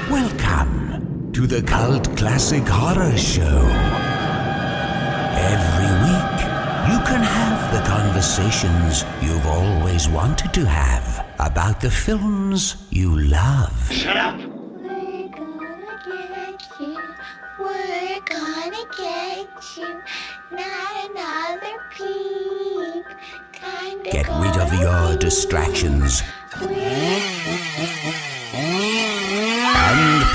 Welcome to the Cult Classic Horror Show. Every week, you can have the conversations you've always wanted to have about the films you love. Shut up! We're gonna get you. Not another peep. Get rid of your distractions and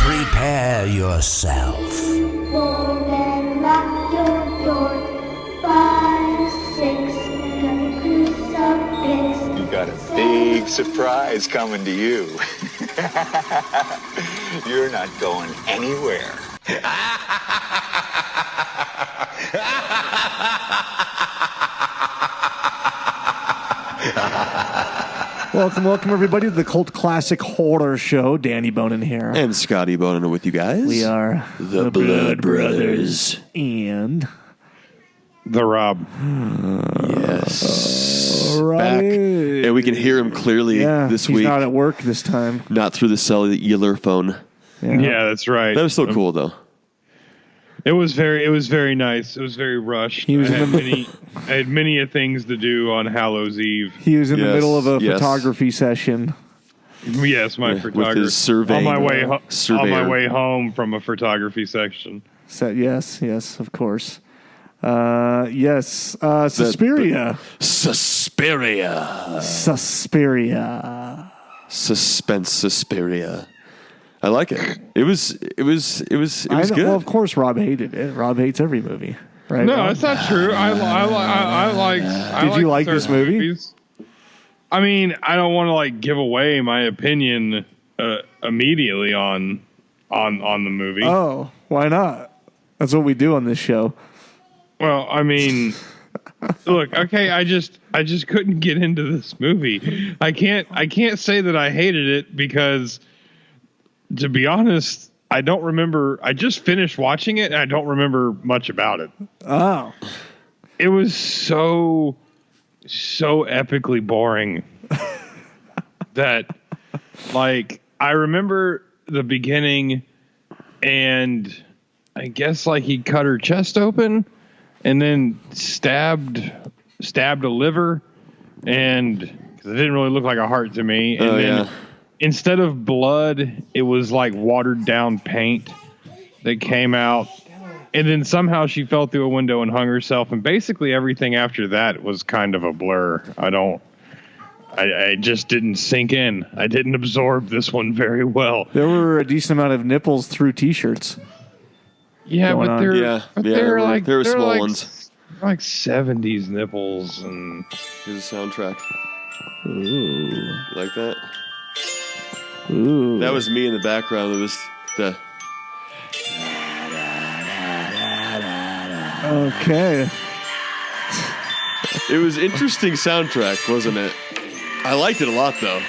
prepare yourself. Then lock your door. 5, 6, crucifix. You've got a big surprise coming to you. You're not going anywhere. Welcome everybody to the Cult Classic Horror Show. Danny Bonin here. And Scotty Bonin with you guys. We are the Blood Brothers. And the Rob. Yes. All right. Back. And we can hear him clearly this week. He's not at work this time. Not through the cellular phone. Yeah, that's right. That was so cool, though. It was very nice. It was very rushed. I had many things to do on Hallows Eve. He was in the middle of a photography session. Yes, my photography. With his survey. On my way home from a photography section. Yes, of course. Suspiria. Suspense Suspiria. I like it. It was good. Well, of course, Rob hated it. Rob hates every movie, right? No, Rob? that's not true. I like. Did you like this movie? Movies. I mean, I don't want to give away my opinion immediately on the movie. Oh, why not? That's what we do on this show. Well, I mean, look, okay, I just couldn't get into this movie. I can't say that I hated it because, to be honest, I don't remember. I just finished watching it, and I don't remember much about it. Oh. It was so epically boring that, I remember the beginning, and I guess, he cut her chest open and then stabbed a liver, and 'cause it didn't really look like a heart to me. And then instead of blood, it was watered down paint that came out. And then somehow she fell through a window and hung herself. And basically everything after that was kind of a blur. I just didn't sink in. I didn't absorb this one very well. There were a decent amount of nipples through T-shirts. Yeah, but they're small ones. 70s nipples. And here's a soundtrack. Ooh. You like that? Ooh. That was me in the background. It was the... Okay. It was interesting soundtrack, wasn't it? I liked it a lot, though.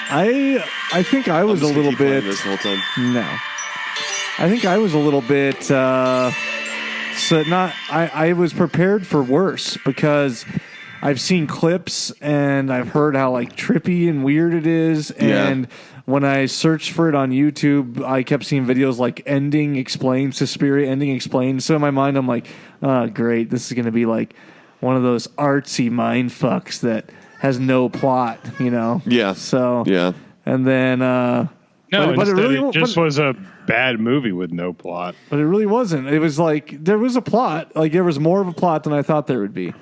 I think I was a little bit... this the whole time. No. I think I was a little bit... I was prepared for worse because I've seen clips and I've heard how trippy and weird it is. And when I searched for it on YouTube, I kept seeing videos Ending Explained, Suspiria Ending Explained. So in my mind, I'm like, oh, great. This is going to be one of those artsy mind fucks that has no plot, Yeah. So, yeah. And then... No, it just was a bad movie with no plot. But it really wasn't. It was there was a plot. There was more of a plot than I thought there would be.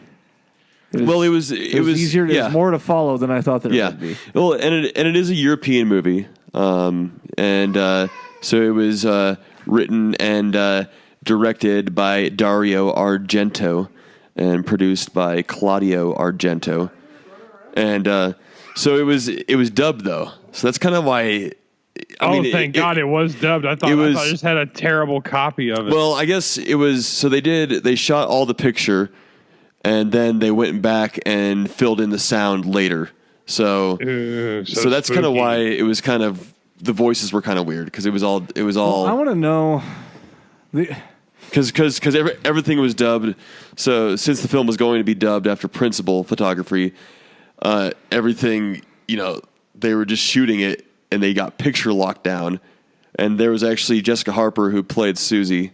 It was easier. It was more to follow than I thought there would be. Well, and it is a European movie, so it was written and directed by Dario Argento and produced by Claudio Argento, and so it was dubbed though. So that's kind of why. Thank God it was dubbed. I thought I just had a terrible copy of it. Well, I guess it was. So they shot all the picture. And then they went back and filled in the sound later. So that's kind of why it was kind of the voices were kind of weird because it was all. Well, I want to know because everything was dubbed. So since the film was going to be dubbed after principal photography, everything, they were just shooting it and they got picture locked down. And there was actually Jessica Harper who played Susie,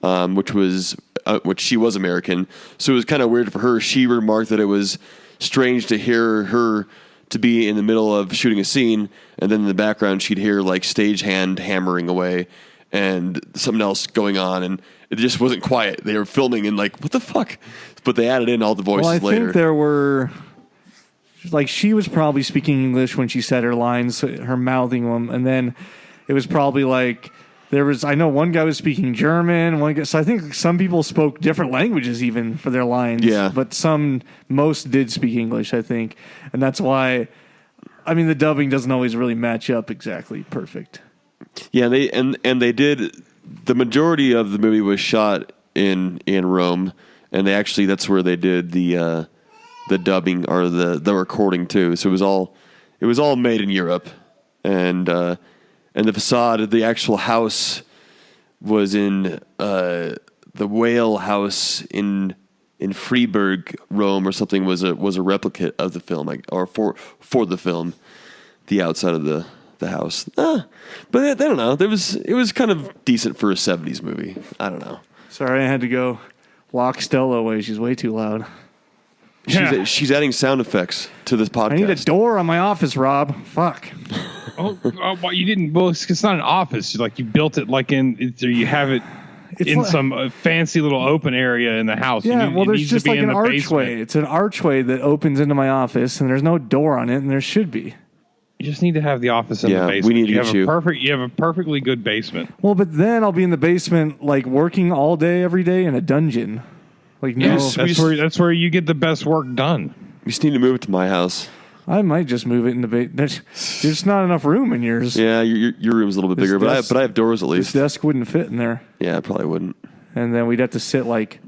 which she was American. So it was kind of weird for her. She remarked that it was strange to hear her to be in the middle of shooting a scene, and then in the background she'd hear like stagehand hammering away and something else going on, and it just wasn't quiet. They were filming and like, what the fuck? But they added in all the voices later. Well, I think there were, like, she was probably speaking English when she said her lines, her mouthing them, and then it was probably like I know one guy was speaking German, so I think some people spoke different languages even for their lines. Yeah. But most did speak English, I think. And that's why, the dubbing doesn't always really match up exactly perfect. Yeah, they did, the majority of the movie was shot in Rome, and that's where they did the dubbing or the recording too. So it was all made in Europe. And the facade of the actual house was in the whale house in Freiburg, Rome, or something. Was a replicate of the film, or for the film, the outside of the house. But I don't know. It was kind of decent for a '70s movie. I don't know. Sorry, I had to go lock Stella away. She's way too loud. She's adding sound effects to this podcast. I need a door on my office, Rob. Fuck. Well, you didn't. Well, it's not an office. Like you built it you have it in some fancy little open area in the house. Yeah, there's just like an archway. Basement. It's an archway that opens into my office, and there's no door on it, and there should be. You just need to have the office in the basement. We need to You have a perfectly good basement. Well, but then I'll be in the basement, like working all day, every day in a dungeon. Like that's where you get the best work done. We just need to move it to my house. I might just move it in the basement. There's just not enough room in yours. Yeah, your room's a little bit bigger, but I have doors at least. This desk wouldn't fit in there. Yeah, it probably wouldn't. And then we'd have to sit like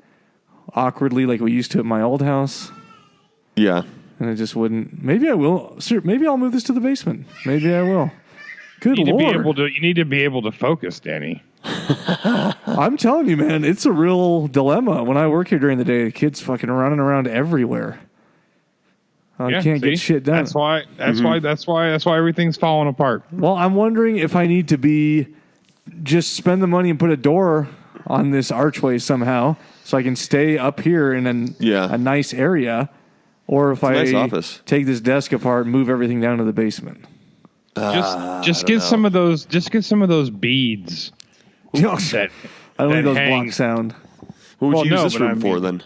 awkwardly, like we used to at my old house. Yeah, and it just wouldn't. Maybe I will. Sir, maybe I'll move this to the basement. Maybe I will. Good Lord! You need to be able to focus, Danny. I'm telling you, man, it's a real dilemma. When I work here during the day, the kids fucking running around everywhere. I can't get shit done. That's why everything's falling apart. Well, I'm wondering if I need to just spend the money and put a door on this archway somehow, so I can stay up here in a nice area, or if I take this desk apart and move everything down to the basement. Just get some of those. Just get some of those beads. I don't need those block sound. What would you use this room for then?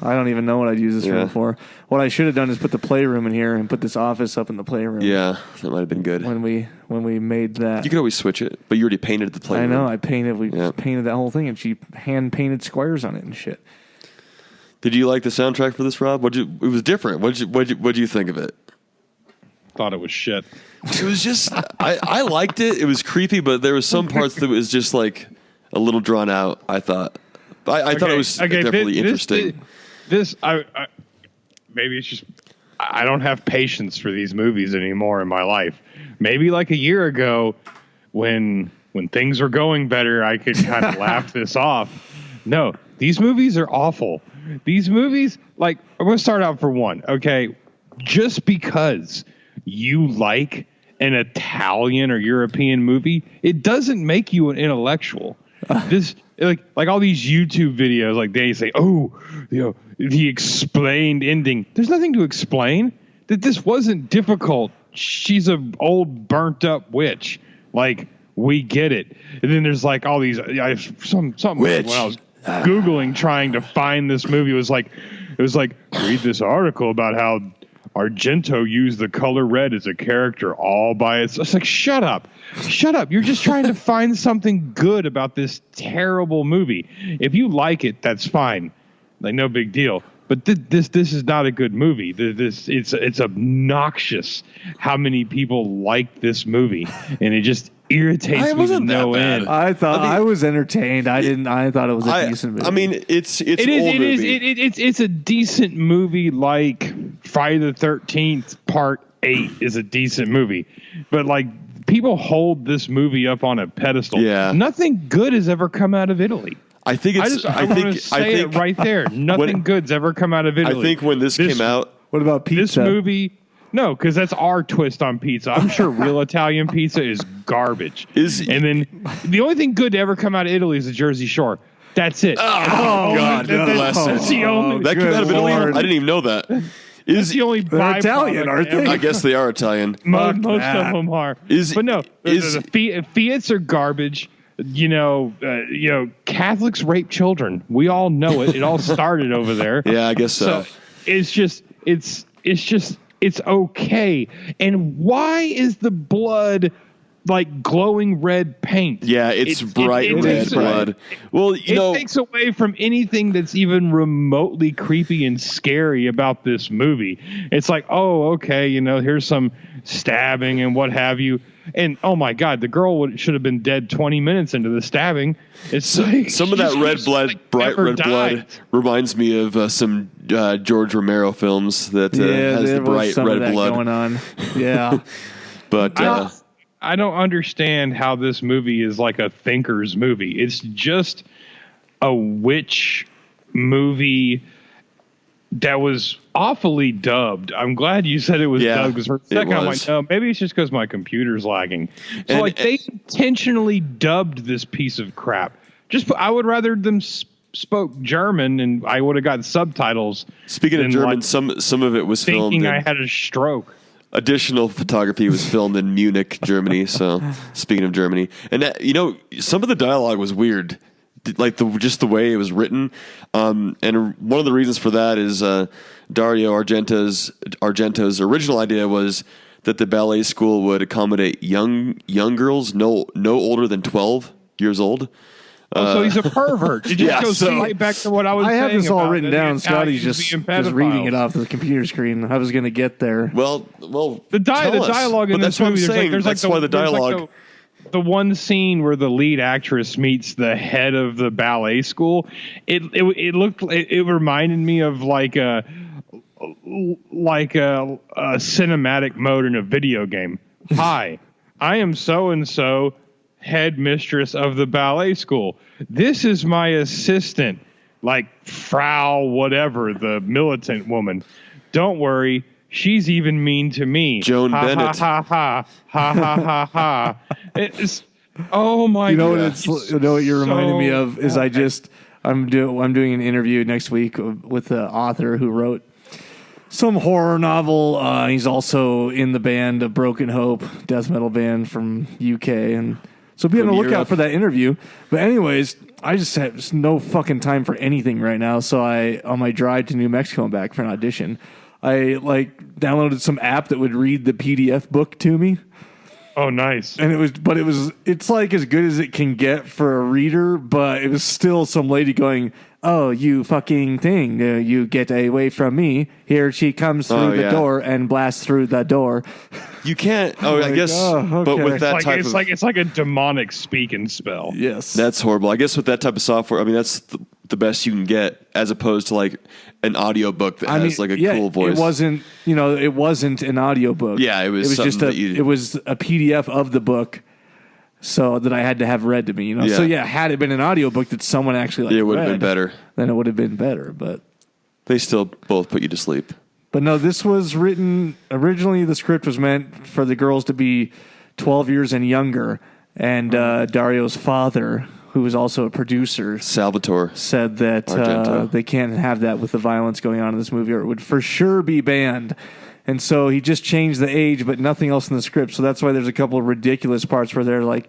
I don't even know what I'd use this room for. What I should have done is put the playroom in here and put this office up in the playroom. Yeah, that might have been good. When we made that. You could always switch it, but you already painted the playroom. I know, we painted that whole thing, and she hand painted squares on it and shit. Did you like the soundtrack for this, Rob? It was different. What'd you think of it? Thought it was shit. It was just I liked it. It was creepy, but there was some parts that was just like a little drawn out, I thought. I thought it was definitely interesting. Maybe it's just I don't have patience for these movies anymore in my life. Maybe like a year ago, when things were going better, I could kind of laugh this off. No, these movies are awful. These movies, like, I'm going to start out for one. Okay, just because you like an Italian or European movie, it doesn't make you an intellectual. This. Like all these YouTube videos, like they say, the explained ending. There's nothing to explain. That this wasn't difficult. She's an old burnt up witch. Like, we get it. And then there's like all these something when I was Googling trying to find this movie, it was like read this article about how Argento used the color red as a character all by itself. It's like, shut up. You're just trying to find something good about this terrible movie. If you like it, that's fine. Like, no big deal. But this is not a good movie. It's obnoxious how many people like this movie, and it just irritates me to no end. I was entertained. I thought it was a decent movie. I mean, it's a decent movie. Like Friday the 13th Part 8 is a decent movie, but like people hold this movie up on a pedestal. Yeah, nothing good has ever come out of Italy. I think it's. I want to say it right there. Nothing good's ever come out of Italy. I think when this came out, What about pizza? this movie. No, because that's our twist on pizza. I'm sure real Italian pizza is garbage. And then the only thing good to ever come out of Italy is the Jersey Shore. That's it. Oh God, That's the only. that came out of Italy. Lord. I didn't even know that. That's the only. They're Italian, byproduct aren't ever. they? I guess they are Italian. Most that. of them are. Is- But no, is- the Fiats are garbage. Catholics rape children. We all know it. It all started over there. Yeah, I guess so. It's okay. And why is the blood like glowing red paint? Yeah, it's bright it red takes- blood. Well, It takes away from anything that's even remotely creepy and scary about this movie. It's like, oh, okay, here's some stabbing and what have you. And oh my God, the girl should have been dead 20 minutes into the stabbing. It's like some of that she red just, blood, like, bright never red died. blood, reminds me of some George Romero films that has there the was bright some of red that blood. going on. Yeah. But I don't understand how this movie is like a thinker's movie. It's just a witch movie that was awfully dubbed. I'm glad you said it was dubbed, because for a second I'm like, no, maybe it's just because my computer's lagging. So they intentionally dubbed this piece of crap. I would rather them spoke German and I would have gotten subtitles. Speaking of German, like, some of it was filmed. thinking I had a stroke. Additional photography was filmed in Munich, Germany. So, speaking of Germany, and some of the dialogue was weird, like just the way it was written. And one of the reasons for that is Dario Argento's original idea was that the ballet school would accommodate young girls, no older than 12 years old. So he's a pervert. Did you go right back to what I was saying? I have this all about written that down. Scotty's just reading it off the computer screen. I was going to get there. Well, the dialogue in this movie. There's like the dialogue. The one scene where the lead actress meets the head of the ballet school, it reminded me of like a cinematic mode in a video game. Hi, I am so and so, head mistress of the ballet school. This is my assistant, like Frau whatever, the militant woman. Don't worry. She's even mean to me. Joan Bennett. Ha ha ha ha ha ha. It's oh my god. You know what you're reminding me of is I'm doing an interview next week with the author who wrote some horror novel. He's also in the band of Broken Hope, death metal band from UK, and so be on the lookout for that interview. But anyways, I just have no fucking time for anything right now. So on my drive to New Mexico and back for an audition, I downloaded some app that would read the PDF book to me. Oh, nice. And it's like as good as it can get for a reader, but it was still some lady going, "Oh, you fucking thing, you get away from me. Here she comes through the door and blasts through the door." You can't. Oh, I guess. Okay. But with that type of, it's like a demonic speak and spell. Yes, that's horrible. I guess with that type of software, I mean, that's the best you can get, as opposed to like an audiobook that has like a cool voice. It wasn't an audiobook. Yeah, it was just it was a PDF of the book, so that I had to have read to me. Yeah. So had it been an audiobook that someone actually it would have been better. Then it would have been better, but they still both put you to sleep. But no, this was written originally. The script was meant for the girls to be 12 years and younger, and Dario's father, who was also a producer, Salvatore, said that they can't have that with the violence going on in this movie, or it would for sure be banned. And so he just changed the age, but nothing else in the script. So that's why there's a couple of ridiculous parts where they're like,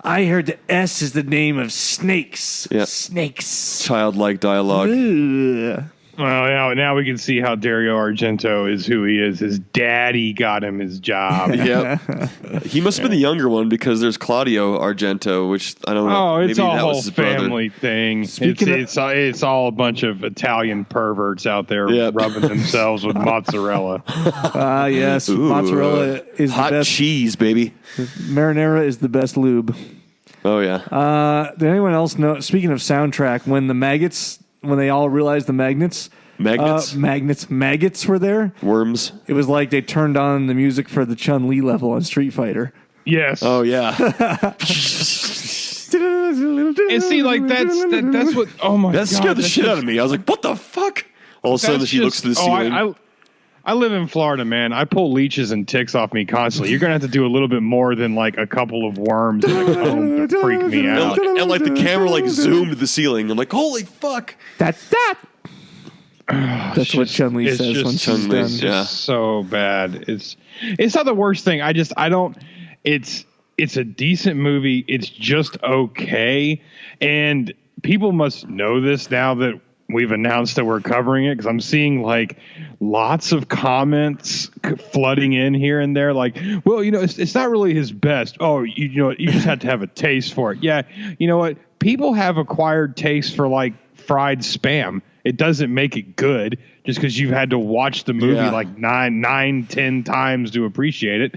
"I heard the S is the name of snakes." Yeah. Snakes. Childlike dialogue. Ugh. Well, now we can see how Dario Argento is who he is. His daddy got him his job. Yep. He must have been the younger one, because there's Claudio Argento, which I don't know. Oh, it's maybe a that whole was his brother. family thing. It's all a bunch of Italian perverts out there rubbing themselves with mozzarella. Yes, Ooh, mozzarella is hot the best. cheese, baby. Marinara is the best lube. Oh yeah. Did anyone else know? Speaking of soundtrack, when they all realized the maggots were there, Worms. it was like they turned on the music for the Chun-Li level on Street Fighter. Yes. Oh yeah. And see, like that's what. Oh my god, That scared the shit out of me. I was like, "What the fuck?" All of a sudden, she looks to the ceiling. I live in Florida, man. I pull leeches and ticks off me constantly. You're gonna have to do a little bit more than like a couple of worms in a comb to freak me out. And like the camera like zoomed to the ceiling. I'm like, "Holy fuck!" That's what Chun-Li says when she's done. Yeah, so bad. It's not the worst thing. I don't. It's a decent movie. It's just okay, and people must know this now that we've announced that we're covering it, because I'm seeing like lots of comments flooding in here and there. Like, well, it's not really his best. Oh, you just have to have a taste for it. Yeah, you know what? People have acquired taste for like fried spam. It doesn't make it good just because you've had to watch the movie like 10 times to appreciate it.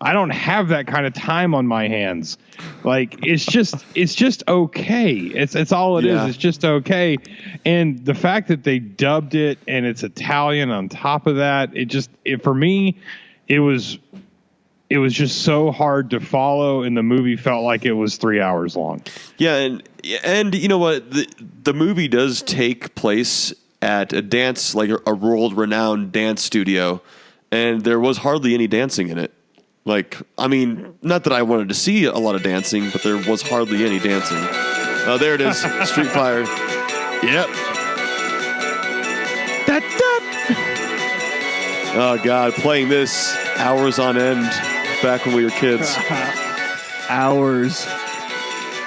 I don't have that kind of time on my hands. Like, it's just okay. It's all it is. It's just okay. And the fact that they dubbed it and it's Italian on top of that, for me, it was just so hard to follow, and the movie felt like it was 3 hours long. Yeah, and you know what? The movie does take place at a dance, like a world-renowned dance studio, and there was hardly any dancing in it. Like, I mean, not that I wanted to see a lot of dancing, but there was hardly any dancing. Oh, there it is. Street Fire. Yep. Oh, God. Playing this hours on end back when we were kids. Hours.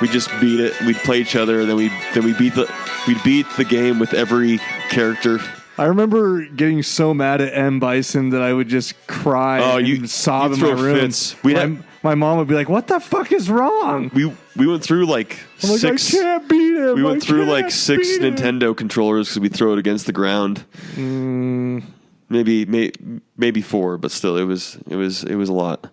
We just beat it. We'd play each other, and then we'd beat the game with every character. I remember getting so mad at M. Bison that I would just cry and sob in my room. Fits. My mom would be like, "What the fuck is wrong?" We went through like six. I can't beat him. We went through like 6 Nintendo controllers because we throw it against the ground. Maybe 4, but still, it was a lot.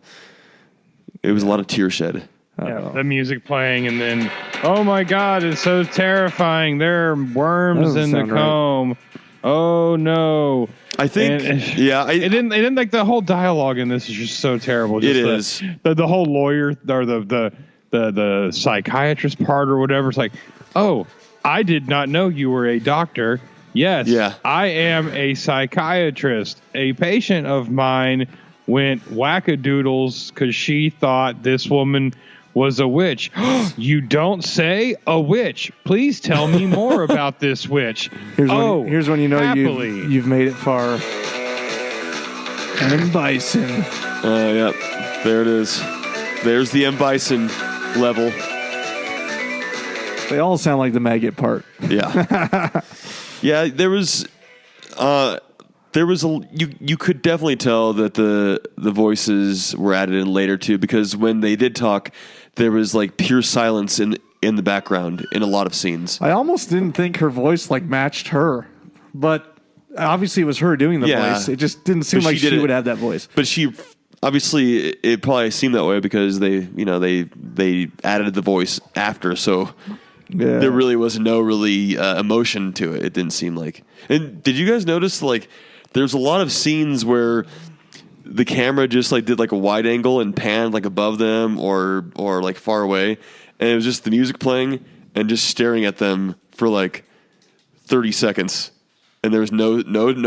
It was a lot of tear shed. Yeah, the music playing, and then, oh my God, it's so terrifying. There are worms in the comb. Right. Oh no! I think, it didn't like the whole dialogue in this is just so terrible. Just the whole lawyer or the psychiatrist part or whatever. It's like, oh, I did not know you were a doctor. Yes, I am a psychiatrist. A patient of mine went wackadoodles because she thought this woman was a witch. You don't say? A witch. Please tell me more about this witch. Here's when you know you've made it far. M. Bison. Yeah. There it is. There's the M. Bison level. They all sound like the maggot part. Yeah. Yeah, there was you could definitely tell that the voices were added in later too, because when they did talk, there was like pure silence in the background in a lot of scenes. I almost didn't think her voice like matched her, but obviously it was her doing the voice. It just didn't seem like she would have that voice. But she obviously it probably seemed that way because they added the voice after, so there really was no emotion to it. It didn't seem like. And did you guys notice like there's a lot of scenes where the camera just like did like a wide angle and panned like above them or like far away, and it was just the music playing and just staring at them for like 30 seconds, and there was no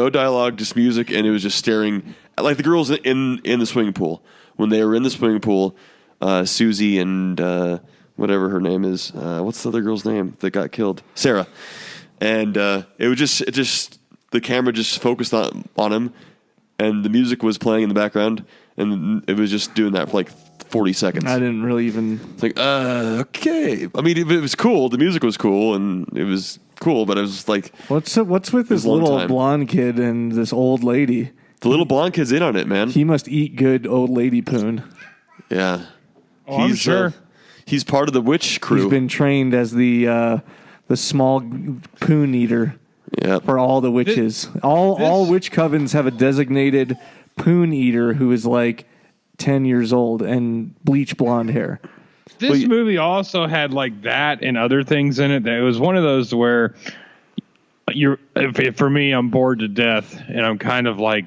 dialogue, just music, and it was just staring like the girls in the swimming pool. When they were in the swimming pool, Susie and whatever her name is, what's the other girl's name that got killed? Sarah. And it was just the camera just focused on him, and the music was playing in the background, and it was just doing that for like 40 seconds. I didn't really even... It's like, okay. I mean, it was cool. The music was cool, and it was cool, but it was like... What's with this little blonde kid and this old lady? The little blonde kid's in on it, man. He must eat good old lady poon. Yeah. Oh, I'm sure. He's part of the witch crew. He's been trained as the small poon eater for all the witches. All witch covens have a designated poon eater who is like 10 years old and bleach blonde hair. This movie also had like that and other things in it. That it was one of those where for me, I'm bored to death and I'm kind of like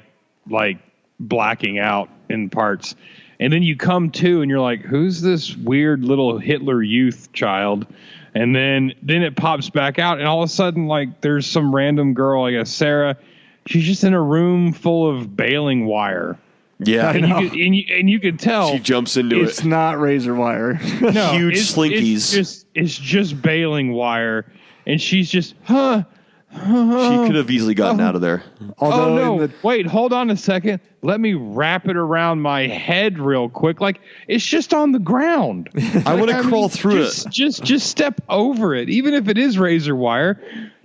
blacking out in parts. And then you come to and you're like, who's this weird little Hitler Youth child? And then it pops back out, and all of a sudden, like, there's some random girl, I guess Sarah. She's just in a room full of baling wire. Yeah, and you could tell she jumps into It's not razor wire. No, huge slinkies. It's just baling wire, and she's just She could have easily gotten out of there. Although wait, hold on a second. Let me wrap it around my head real quick. Like, it's just on the ground. I want to crawl through it. Just step over it. Even if it is razor wire,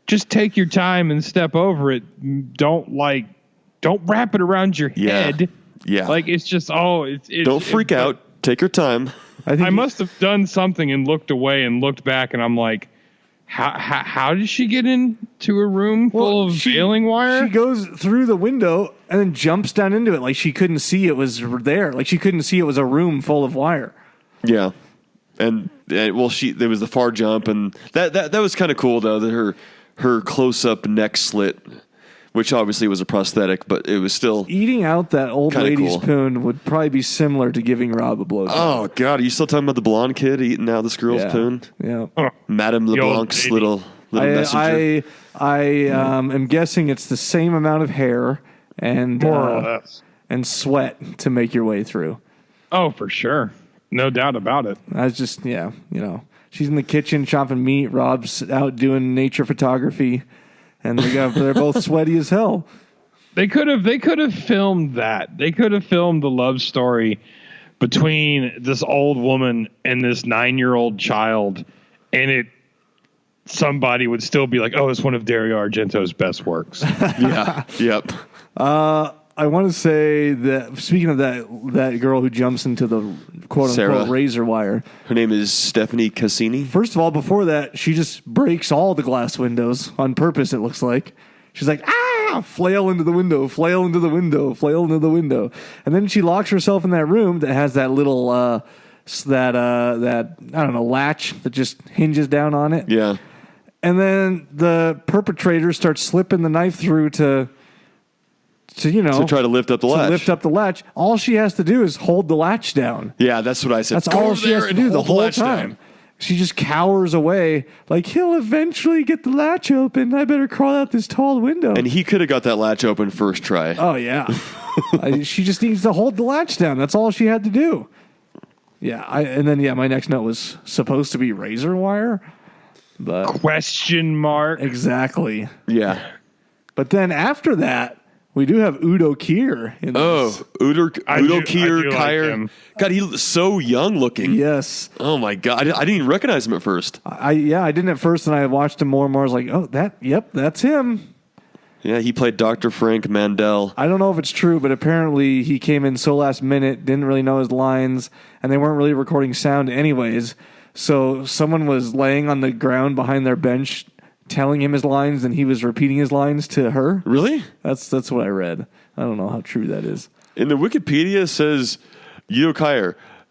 just take your time and step over it. Don't wrap it around your head. Yeah. Like, it's just, don't freak out. Take your time. I must have done something and looked away and looked back, and I'm like, how did she get into a room full of baling wire? She goes through the window and then jumps down into it like she couldn't see it was there. Like she couldn't see it was a room full of wire. Yeah. And there was the far jump, and that was kind of cool though, that her close up neck slit, which obviously was a prosthetic, but it was still eating out that old lady's cool. Poon would probably be similar to giving Rob a blowjob. Oh God, are you still talking about the blonde kid eating out this girl's poon? Yeah, Madame LeBlanc's little messenger. I am guessing it's the same amount of hair and More or less. And sweat to make your way through. Oh, for sure, no doubt about it. I was just she's in the kitchen chopping meat. Rob's out doing nature photography. And they're both sweaty as hell. They could have filmed that. They could have filmed the love story between this old woman and this 9-year-old child, and somebody would still be like, "Oh, it's one of Dario Argento's best works." Yeah. Yep. I want to say that speaking of that girl who jumps into the quote unquote razor wire, her name is Stephanie Cassini. First of all, before that, she just breaks all the glass windows on purpose. It looks like she's like, flail into the window, flail into the window, flail into the window, and then she locks herself in that room that has that little that I don't know latch that just hinges down on it. Yeah, and then the perpetrator starts slipping the knife through to try to lift up the latch. All she has to do is hold the latch down. Yeah, that's what I said. That's all she has to do the whole time. Down. She just cowers away like, he'll eventually get the latch open. I better crawl out this tall window. And he could have got that latch open first try. Oh, yeah. She just needs to hold the latch down. That's all she had to do. Yeah. My next note was supposed to be razor wire. But question mark. Exactly. Yeah. But then after that, we do have Udo Kier in this. Udo Kier. Like God, he's so young looking. Yes. Oh my God, I didn't even recognize him at first. I didn't at first, and I watched him more and more. I was like, oh, that's him. Yeah, he played Dr. Frank Mandel. I don't know if it's true, but apparently he came in so last minute, didn't really know his lines, and they weren't really recording sound anyways. So someone was laying on the ground behind their bench telling him his lines, and he was repeating his lines to her. Really? That's what I read. I don't know how true that is. In the Wikipedia, it says Udo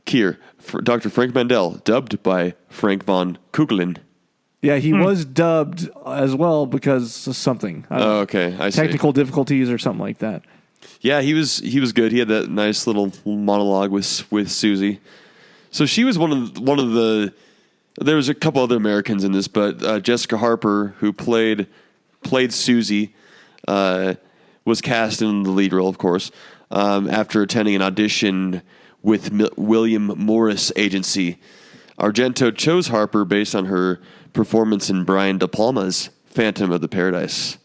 Kier, Dr. Frank Mandel, dubbed by Frank von Kugelen. Yeah, he was dubbed as well because of something. Okay, I see. Technical difficulties or something like that. Yeah, he was good. He had that nice little monologue with Susie. So she was one of the. There was a couple other Americans in this, but Jessica Harper, who played Susie, was cast in the lead role, of course, after attending an audition with William Morris Agency. Argento chose Harper based on her performance in Brian De Palma's Phantom of the Paradise.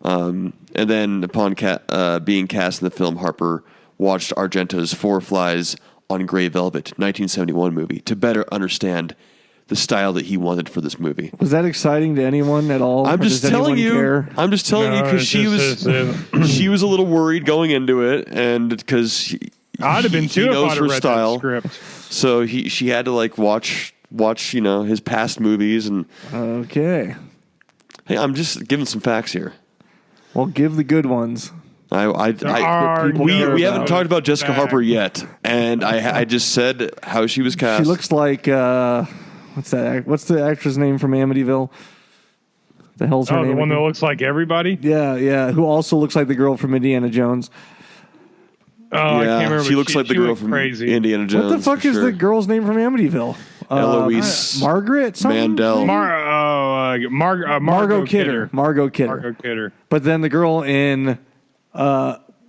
And then upon being cast in the film, Harper watched Argento's Four Flies on Grey Velvet 1971 movie to better understand the style that he wanted for this movie. Was that exciting to anyone at all? I'm just telling you. Care? I'm just telling you because she was a little worried going into it, and because I'd have been too if I'd have read style. that script. So she had to watch his past movies and. Okay. Hey, I'm just giving some facts here. Well, give the good ones. We haven't talked about Jessica Harper yet, and I just said how she was cast. She looks like what's the actress name from Amityville? The hell's her name? The one again? that looks like everybody? Yeah. Who also looks like the girl from Indiana Jones. I can't remember. She looks like the girl went from crazy. Indiana Jones. What the fuck for is sure. the girl's name from Amityville? Eloise Margaret something? Mandel. Margot Kidder. Margot Kidder. Margot Kidder. But then the girl in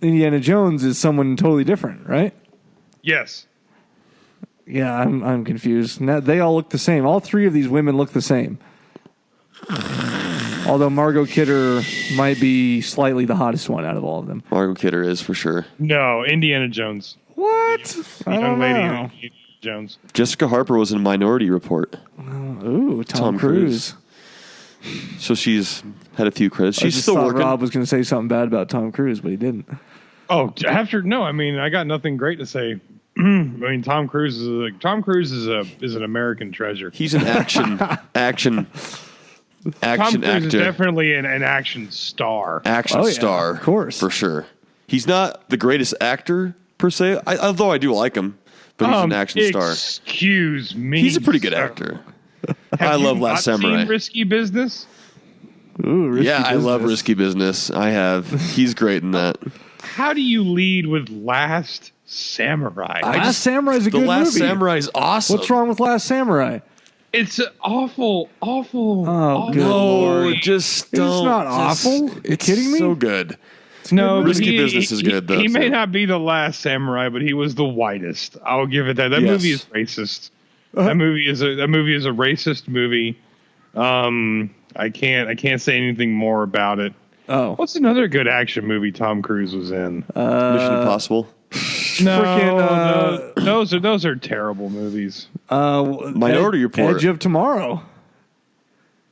Indiana Jones is someone totally different, right? Yes. Yeah, I'm confused. Now, they all look the same. All three of these women look the same. Although Margot Kidder might be slightly the hottest one out of all of them. Margot Kidder is for sure. No, Indiana Jones. What? I Young don't lady know. Indiana Jones. Jessica Harper was in Minority Report. Ooh, Tom Cruise. So she's had a few credits. I She's just still thought working. Rob was going to say something bad about Tom Cruise, but he didn't. Oh, I got nothing great to say. I mean, Tom Cruise is an American treasure. He's an action Tom Cruise actor. is definitely an action star. Action Oh, yeah, star, of course. for sure. He's not the greatest actor per se, although I do like him, but he's an action star. Excuse me. He's a pretty good sir. actor. Have I you love not Last Samurai. seen Risky Business? Ooh, Risky Yeah, I love Business. Risky Business. I have. He's great in that. How do you lead with Last Samurai? Last Samurai is a The good Last movie. Samurai is awesome. What's wrong with Last Samurai? It's an awful. Oh, good No, Lord. just It's don't. not Just- awful. You It's kidding me? so good. No, but Risky Business is good, though, He may too. not be the last samurai, but he was the whitest. I'll give it that. That Yes. movie is racist. That movie is a racist movie. I can't say anything more about it. Oh. What's another good action movie Tom Cruise was in? Mission Impossible. No, those are terrible movies. Minority Report. Edge of Tomorrow.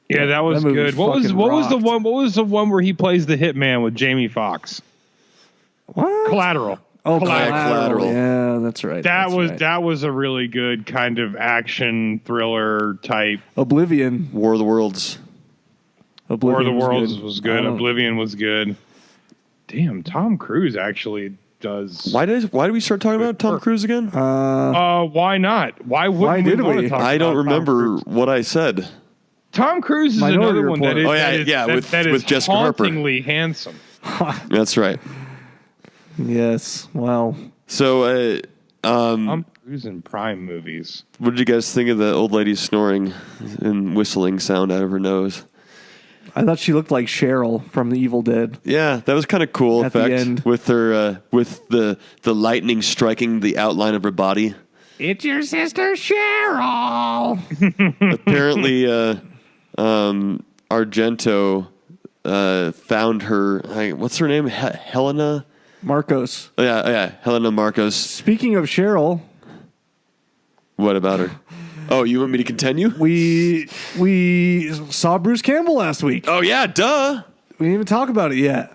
Yeah, that was That movie good. What was fucking the rocked. one? What was the one where he plays the hitman with Jamie Foxx? What? Collateral. Oh, Collateral. Yeah, that's right. That was a really good kind of action thriller type. Oblivion. War of the Worlds. War of the was Worlds good. was I good. don't- Oblivion was good. Damn, Tom Cruise actually does. Why did we start talking about Tom Cruise again? Why not? Why wouldn't did want we? to talk I don't about Tom remember Cruise? what I said. Tom Cruise is Minority another one that Report. is, Oh, yeah, that is, yeah, that- with- that is with Jessica Harper. hauntingly handsome. That's right. Yes. Well, So, Tom Cruise in prime movies. what did you guys think of the old lady snoring and whistling sound out of her nose? I thought she looked like Cheryl from The Evil Dead. Yeah, that was kind of cool At the effect end. with her with the lightning striking the outline of her body. It's your sister Cheryl. Apparently, Argento found her. What's her name? Helena. Marcos. Oh, yeah, Helena Marcos. Speaking of Cheryl, What about her? Oh, you want me to continue? we saw Bruce Campbell last week. Oh yeah, duh. We didn't even talk about it yet.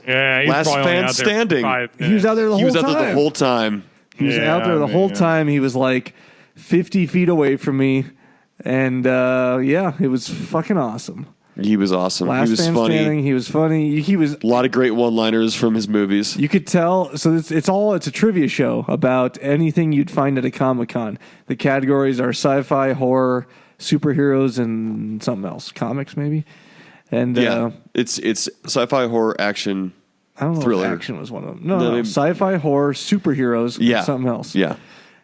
Yeah, he's Last probably only fan out there for standing. 5 He was out there the He whole was out time. there the whole time. He was Yeah, out there the whole man. time. He was like 50 feet away from me. And yeah, it was fucking awesome. He was awesome. Last he was man funny. standing. He was funny. He was. A lot of great one-liners from his movies. You could tell. So it's a trivia show about anything you'd find at a Comic-Con. The categories are sci-fi, horror, superheroes, and something else. Comics, maybe. And Yeah, it's sci-fi, horror, action. I don't know thriller. if action was one of them. No, No, maybe- sci-fi, horror, superheroes, Yeah, and something else. Yeah,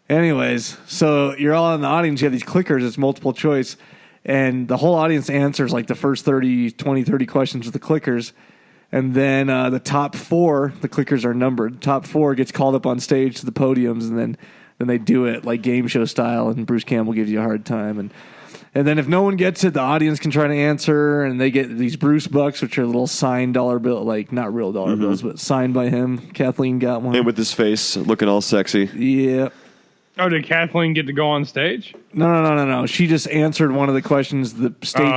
Anyways, so you're all in the audience. You have these clickers. It's multiple choice. And the whole audience answers like the first 30 questions with the clickers. And then the top 4, the clickers are numbered. Top 4 gets called up on stage to the podiums. And then they do it like game show style. And Bruce Campbell gives you a hard time. And then if no one gets it, the audience can try to answer. And they get these Bruce bucks, which are little signed dollar bill, like not real dollar bills, but signed by him. Kathleen got one. and with his face looking all sexy. Yeah. Oh, did Kathleen get to go on stage? No. She just answered one of the questions the stage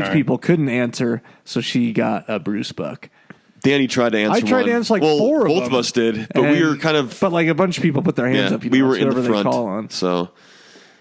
okay. people couldn't answer, so she got a Bruce buck. Danny tried to answer. I tried to one. answer like well, 4 of both them. of us did, but we were kind of. But like a bunch of people put their hands Yeah, up. we were in the whoever front. They call on. So,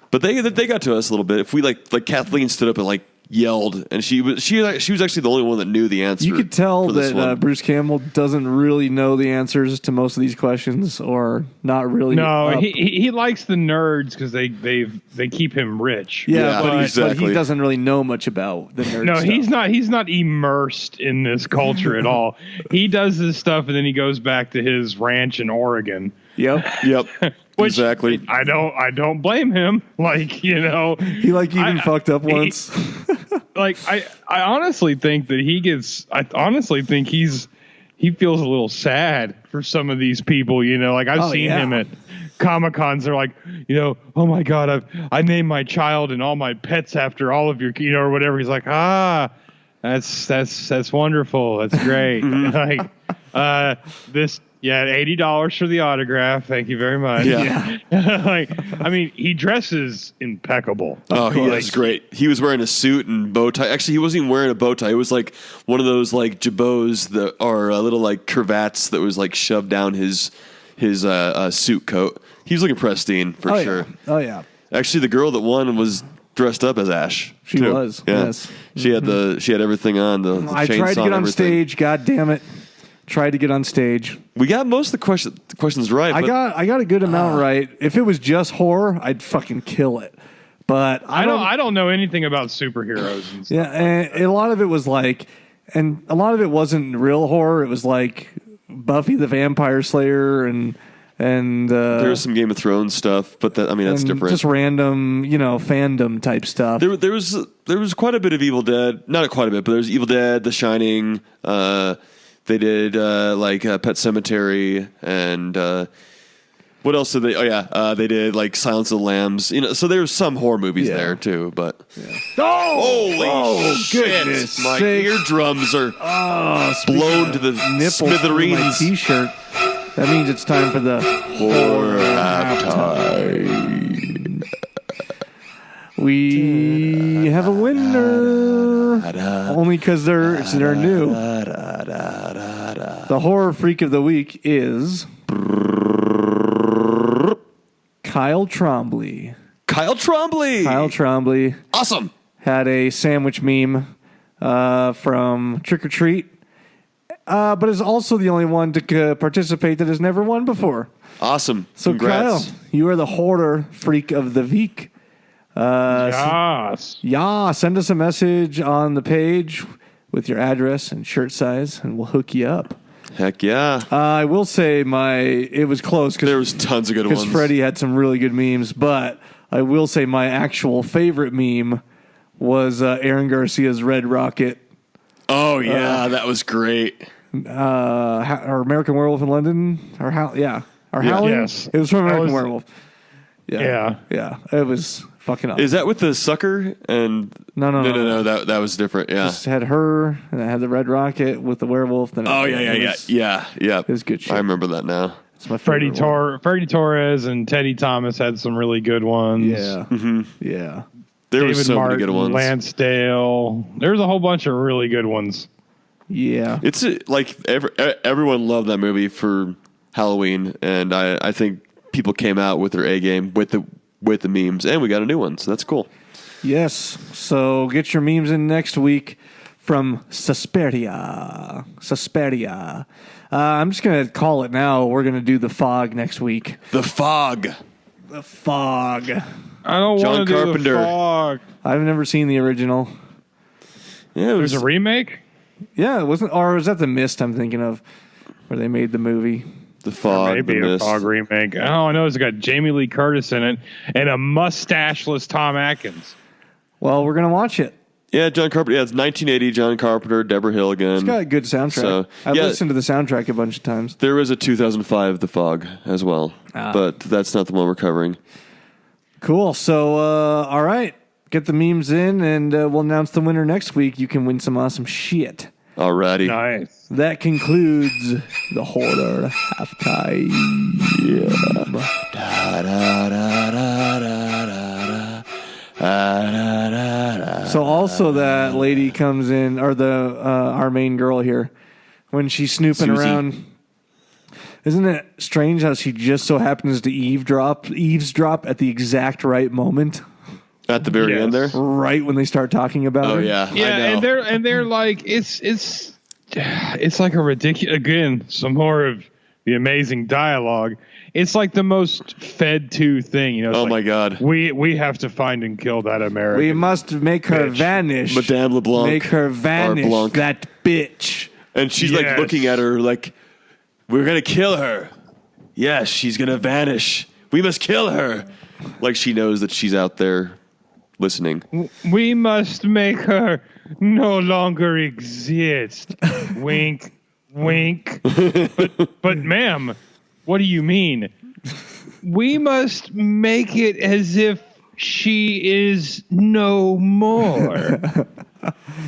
but they got to us a little bit. If we like Kathleen stood up and like yelled, and she was actually the only one that knew the answer. You could tell for this one. that Bruce Campbell doesn't really know the answers to most of these questions, or not really. No, he likes the nerds because they keep him rich. Yeah, but exactly. he doesn't really know much about the nerd No, stuff. he's not immersed in this culture at all. He does this stuff and then he goes back to his ranch in Oregon. Yep. Which Exactly. I don't blame him. Like, you know, He even fucked up once. I honestly think that he feels a little sad for some of these people, you know, like I've seen him at Comic-Cons. They're like, you know, oh my God, I named my child and all my pets after all of your, you know, or whatever. He's like, that's wonderful. That's great. Like, $80 for the autograph. Thank you very much. Yeah. I mean, he dresses impeccable. Oh, he is great. He was wearing a suit and bow tie. Actually, he wasn't even wearing a bow tie. It was like one of those like jabots that are little like cravats that was like shoved down his suit coat. He was looking pristine for sure. Oh yeah. Actually, the girl that won was dressed up as Ash. She too. was. Yeah. Yes. She had everything on. The I tried to chainsaw get and on everything. stage. God damn it. Tried to get on stage. We got most of the questions right. I got a good amount right. If it was just horror, I'd fucking kill it. But I don't know anything about superheroes and stuff. Yeah, and a lot of it was like, and a lot of it wasn't real horror. It was like Buffy the Vampire Slayer and there was some Game of Thrones stuff, but that's different. Just random, fandom type stuff. There was quite a bit of Evil Dead. Not quite a bit, but there's Evil Dead, The Shining. They did Pet Cemetery, and what else did they? Oh yeah, they did like Silence of the Lambs. You know, so there's some horror movies there too. But holy shit, goodness my sakes. eardrums are blown to the Nipples through my smithereens. T-shirt. That means it's time for the Horror halftime. We have a winner. Only because they're new. The horror freak of the week is Kyle Trombley. Kyle Trombley. Awesome. Had a sandwich meme from Trick or Treat, but is also the only one to participate that has never won before. Awesome. So Congrats. Kyle, you are the horror freak of the week. Yes. Send us a message on the page with your address and shirt size, and we'll hook you up. Heck yeah. I will say it was close There was tons of good because ones. Freddie had some really good memes, but I will say my actual favorite meme was Aaron Garcia's Red Rocket. Oh yeah, that was great. Or American Werewolf in London, or Howling. Yes. It was from American Werewolf. Yeah. It was fucking awesome. Is that with the sucker? And No. That was different. Yeah. Just had her, and I had the Red Rocket with the werewolf. Then Yeah. It was good shit. I remember that now. It's my favorite one. Freddie Torres and Teddy Thomas had some really good ones. Yeah, yeah. There David were so Martin, many good ones. Lansdale. There's a whole bunch of really good ones. Yeah. It's like everyone loved that movie for Halloween, and I think people came out with their A game with the memes, and we got a new one, so that's cool. Yes. So get your memes in next week from Suspiria. I'm just going to call it now. We're going to do The Fog next week. The Fog. The Fog. I don't John want to do Carpenter. The Fog. I've never seen the original. Yeah, it was There's a remake? Yeah, it wasn't, or was that The Mist I'm thinking of, where they made the movie? The Fog. Maybe the a Mist. Fog remake. All I know is it's got Jamie Lee Curtis in it and a mustacheless Tom Atkins. Well, we're going to watch it. Yeah, John Carpenter. Yeah, it's 1980. John Carpenter, Deborah Hill again. It's got a good soundtrack. So, I've yeah. listened to the soundtrack a bunch of times. There was a 2005 The Fog as well, but that's not the one we're covering. Cool. So, all right. Get the memes in, and we'll announce the winner next week. You can win some awesome shit. Alrighty. Nice. That concludes the horror halftime. So also that lady comes in, or our main girl here, when she's snooping Susie. around. Isn't it strange how she just so happens to eavesdrop at the exact right moment? At the very end there? Right when they start talking about Oh, her. yeah. Yeah, I know. and they're like it's like a ridiculous, again, some more of the amazing dialogue. It's like the most fed to thing, you know. It's Oh like, my God. We have to find and kill that American. We must make her bitch. vanish. Madame LeBlanc. Make her vanish, Blanc. that bitch. And she's like Yes. looking at her like, we're going to kill her. Yes, she's going to vanish. We must kill her. Like she knows that she's out there listening. We must make her no longer exist. Wink, wink. But ma'am, what do you mean? We must make it as if she is no more.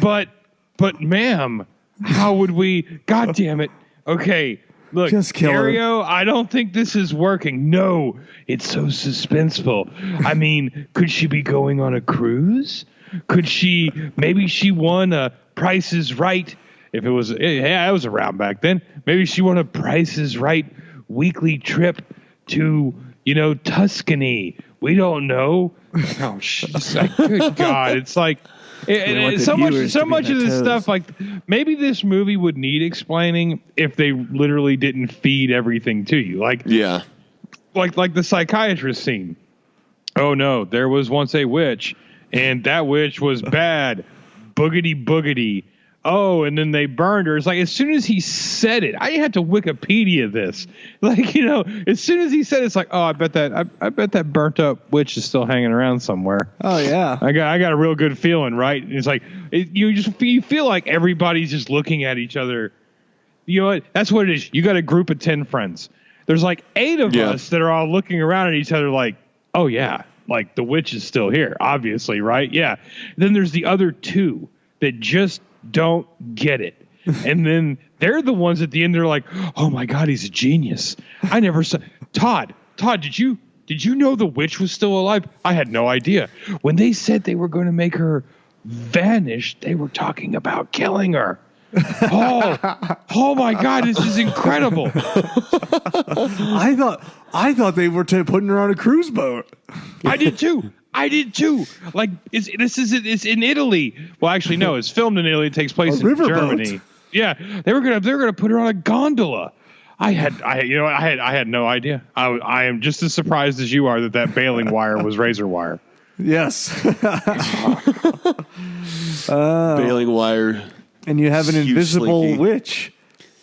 But ma'am, how would we? God damn it. Okay, look, Just kill her. Dario, I don't think this is working. No, it's so suspenseful. I mean, could she be going on a cruise? Could she? Maybe she won a Price is Right. If it was, yeah, I was around back then. Maybe she won a Price is Right weekly trip to, Tuscany. We don't know. Oh, she's like, good God! It's like. want the So much viewers to be of on their this toes. stuff, like maybe this movie would need explaining if they literally didn't feed everything to you, like Yeah. the psychiatrist scene. Oh no, there was once a witch, and that witch was bad, boogity boogity. Oh, and then they burned her. It's like as soon as he said it, I had to Wikipedia this. Like, as soon as he said it, it's like, oh, I bet that burnt up witch is still hanging around somewhere. Oh, yeah. I got a real good feeling, right? And it's like you feel like everybody's just looking at each other. You know what? That's what it is. You got a group of 10 friends. There's like 8 of us that are all looking around at each other like, oh yeah, like the witch is still here, obviously, right? Yeah. Then there's the other 2 that just don't get it. And then they're the ones at the end, they're like, oh my God, he's a genius. I never saw Todd, did you know the witch was still alive? I had no idea. When they said they were going to make her vanish, they were talking about killing her. Oh my God, this is incredible. I thought they were putting her on a cruise boat. I did too. Like it's in Italy. Well, actually, no, it's filmed in Italy. It takes place in riverboat. Germany. Yeah, they were gonna put her on a gondola. I had no idea. I am just as surprised as you are that bailing wire was razor wire. Yes. Bailing wire. And you have an Huge invisible slinky. witch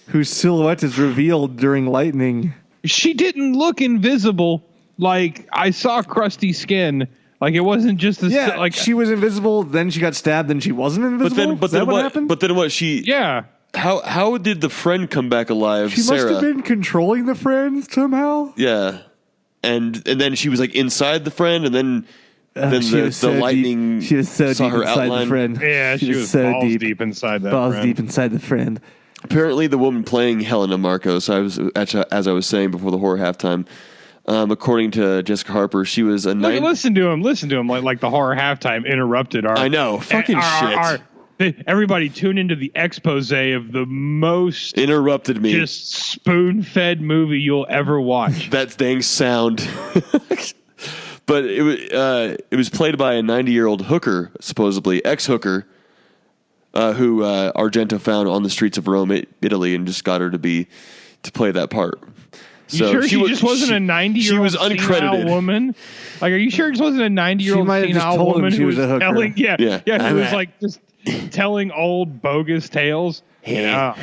whose silhouette is revealed during lightning. She didn't look invisible. Like I saw crusty skin. Like it wasn't just the Yeah, like she was invisible, then she got stabbed, then she wasn't invisible? But Is that then what what happened? But then what? She yeah. How did the friend come back alive? She Sarah. must have been controlling the friend somehow. Yeah, and then she was like inside the friend, and then She the was so lightning. Deep. She was so saw deep her inside outline. the friend. Yeah, she was balls deep inside that balls friend. deep inside the friend. Apparently, the woman playing Helena Marcos, as I was saying before the horror halftime, according to Jessica Harper, she was a nine. Listen to him. Like the horror halftime interrupted our. I know, fucking shit. Everybody tune into the expose of the most Interrupted me. just spoon-fed movie you'll ever watch. That dang sound. But it was played by a 90-year-old hooker, supposedly ex-hooker, who Argento found on the streets of Rome, Italy, and just got her to play that part. You sure she just wasn't a 90-year-old She was senile uncredited. woman? Like, are you sure it just wasn't a 90-year-old She might have just senile told him woman she who was a hooker. telling, Yeah. who was like just telling old bogus tales? I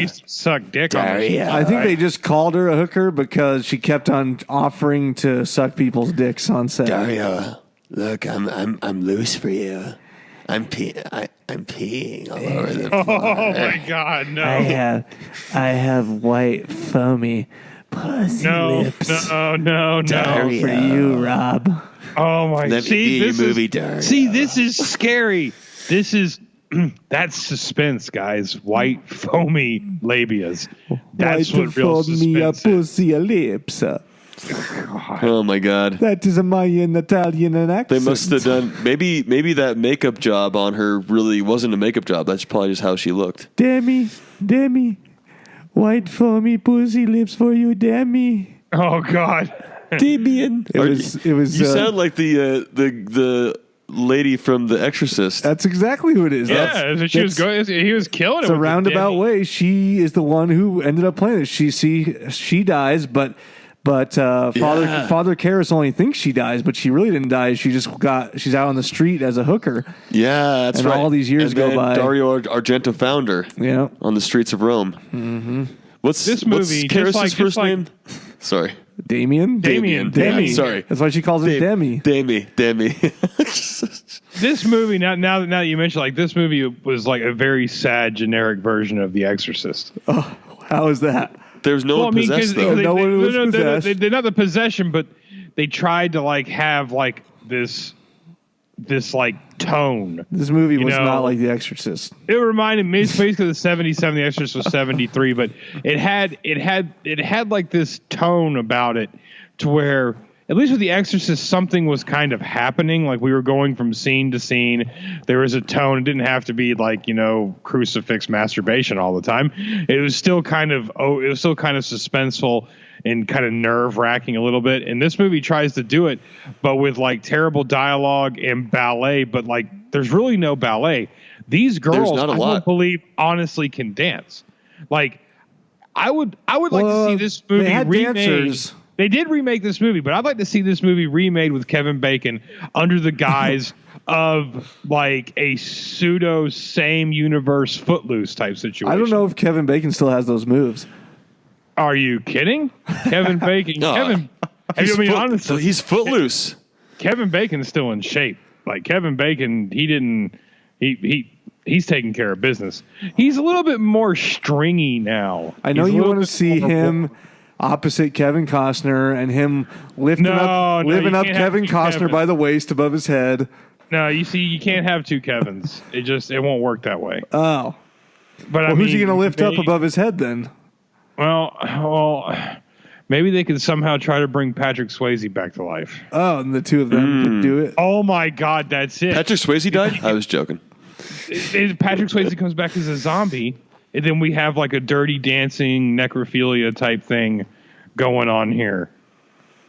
used to suck dick on this. I think they just called her a hooker because she kept on offering to suck people's dicks on set. Dario, look, I'm loose for you. I'm peeing all over the floor. Oh my God, no. I have white foamy pussy lips. No. For you, Rob. Oh my! Let me be your movie, Dario. See, this is scary. This is that's suspense, guys. White foamy labias. That's what real suspense is. pussy lips. Oh my God. That is a Mayan Italian accent. They must have done maybe that makeup job on her really wasn't a makeup job. That's probably just how she looked. Demi, white foamy pussy lips for you, Demi. Oh God. Damien. It was. You sound like the lady from The Exorcist. That's exactly who it is. Yeah, he was killing it. It's a roundabout way. She is the one who ended up playing it. She dies, but Father Karras only thinks she dies, but she really didn't die. She's out on the street as a hooker. Yeah, that's and right. All these years and go by. Dario Argento found her. Yeah, on the streets of Rome. Mm-hmm. What's Karras' first name? Sorry. Damien. Sorry. That's why she calls him Demi. Demi. This movie, now that you mention, like, this movie was like a very sad, generic version of The Exorcist. Oh, how is that? There's no one possessed, though. No one was possessed. They're not the possession, but they tried to like have like this like tone. This movie was not like The Exorcist. It reminded me, it's basically the 77. The Exorcist was 73, but it had like this tone about it to where, at least with The Exorcist, something was kind of happening. Like we were going from scene to scene. There was a tone. It didn't have to be like, crucifix masturbation all the time. It was still kind of suspenseful and kind of nerve wracking a little bit. And this movie tries to do it, but with like terrible dialogue and ballet. But like, there's really no ballet. These girls, I don't believe, honestly can dance. Like, I would like to see this movie remade. Dancers. They did remake this movie, but I'd like to see this movie remade with Kevin Bacon under the guise of like a pseudo same universe Footloose type situation. I don't know if Kevin Bacon still has those moves. Are you kidding? Kevin Bacon. Honestly, he's Footloose. Kevin Bacon's still in shape. Like Kevin Bacon, he's taking care of business. He's a little bit more stringy now. I know you want to see him opposite Kevin Costner and him lifting up Kevin Costner by the waist above his head. No, you see, you can't have two Kevins. It won't work that way. Oh, but who's he going to lift up above his head then? Well, maybe they could somehow try to bring Patrick Swayze back to life. Oh, and the two of them could do it. Oh my God, that's it. Patrick Swayze died? I was joking. Patrick Swayze comes back as a zombie. And then we have like a dirty dancing necrophilia type thing going on here.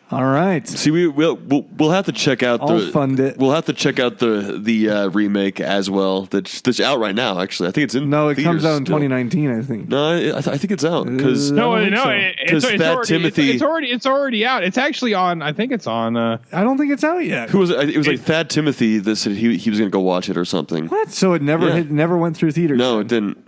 All right. See, we'll have to check out. I'll fund it. We'll have to check out the remake as well. That's out right now. Actually, I think it's in. No, it comes out in 2019. I think. No, I think it's out because Timothy. It's already out. It's actually on. I think it's on. I don't think it's out yet. Who was it? It was like Thad Timothy that said he was going to go watch it or something. What? So it never went through theaters. No, it didn't.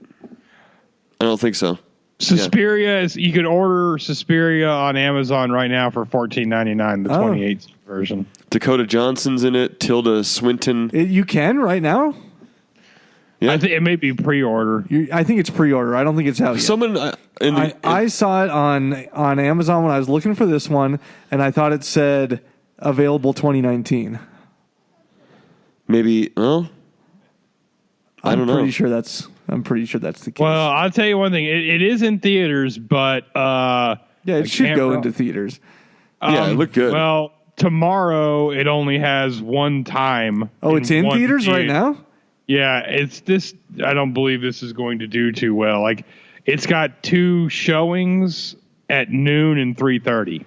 I don't think so. Suspiria is. You could order Suspiria on Amazon right now for $14.99. The 2018 version. Dakota Johnson's in it. Tilda Swinton. You can right now. Yeah. I think it may be pre-order. I think it's pre-order. I don't think it's out yet. Someone. I saw it on Amazon when I was looking for this one, and I thought it said available 2019. Maybe. Well, I don't know. I'm pretty sure that's the case. Well, I'll tell you one thing. It is in theaters, but it should go into theaters. Yeah, it looked good. Well, tomorrow it only has one time. Oh, it's in theaters right now? Yeah, it's this. I don't believe this is going to do too well. Like, it's got 2 showings at noon and 3:30.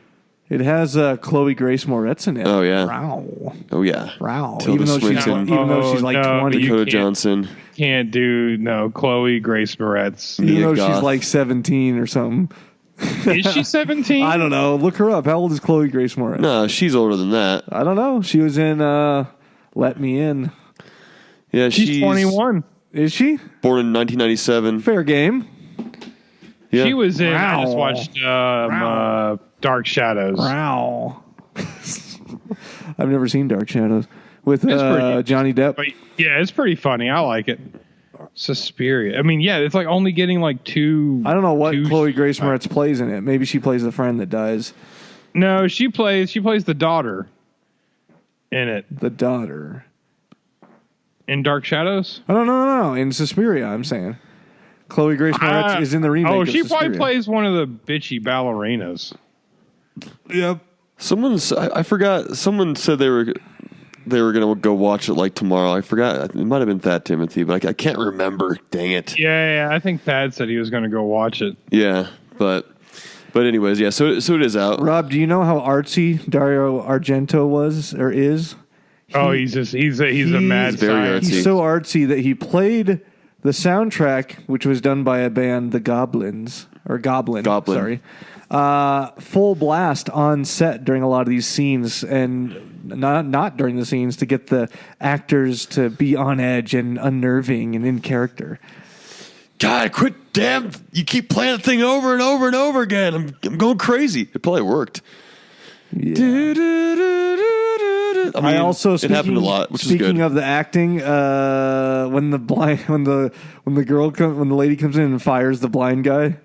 It has Chloe Grace Moretz in it. Oh yeah. Wow. Oh yeah. Wow. Tilda Swinton. Even though she's like 20. Dakota Johnson. Can't do Chloe Grace Moretz. Even though she's like 17 or something. Is she 17? I don't know. Look her up. How old is Chloe Grace Moretz? No, she's older than that. I don't know. She was in Let Me In. Yeah, she's 21. Is she? Born in 1997. Fair game. Yeah. She was in. I just watched Dark Shadows. Wow. I've never seen Dark Shadows with Johnny Depp. But yeah, it's pretty funny. I like it. Suspiria. I mean, yeah, it's like only getting like 2. I don't know what Chloe Grace Moretz plays in it. Maybe she plays the friend that dies. No, she plays the daughter in it. The daughter. In Dark Shadows? Oh, no. In Suspiria, I'm saying. Chloe Grace Moretz is in the remake. Oh, she probably plays one of the bitchy ballerinas. Yep. I forgot. Someone said they were going to go watch it like tomorrow. I forgot. It might have been Thad Timothy, but I can't remember. Dang it. Yeah. I think Thad said he was going to go watch it. Yeah, but But anyways, yeah. So it is out. Rob, do you know how artsy Dario Argento was or is? He's a mad very scientist. He's so artsy that he played the soundtrack, which was done by a band, the Goblins or Goblin. Sorry, full blast on set during a lot of these scenes, and not during the scenes to get the actors to be on edge and unnerving and in character. God, quit! Damn, you keep playing the thing over and over and over again. I'm going crazy. It probably worked. Yeah. I mean, also it happened a lot, which is good. Speaking of the acting, when the lady comes in and fires the blind guy,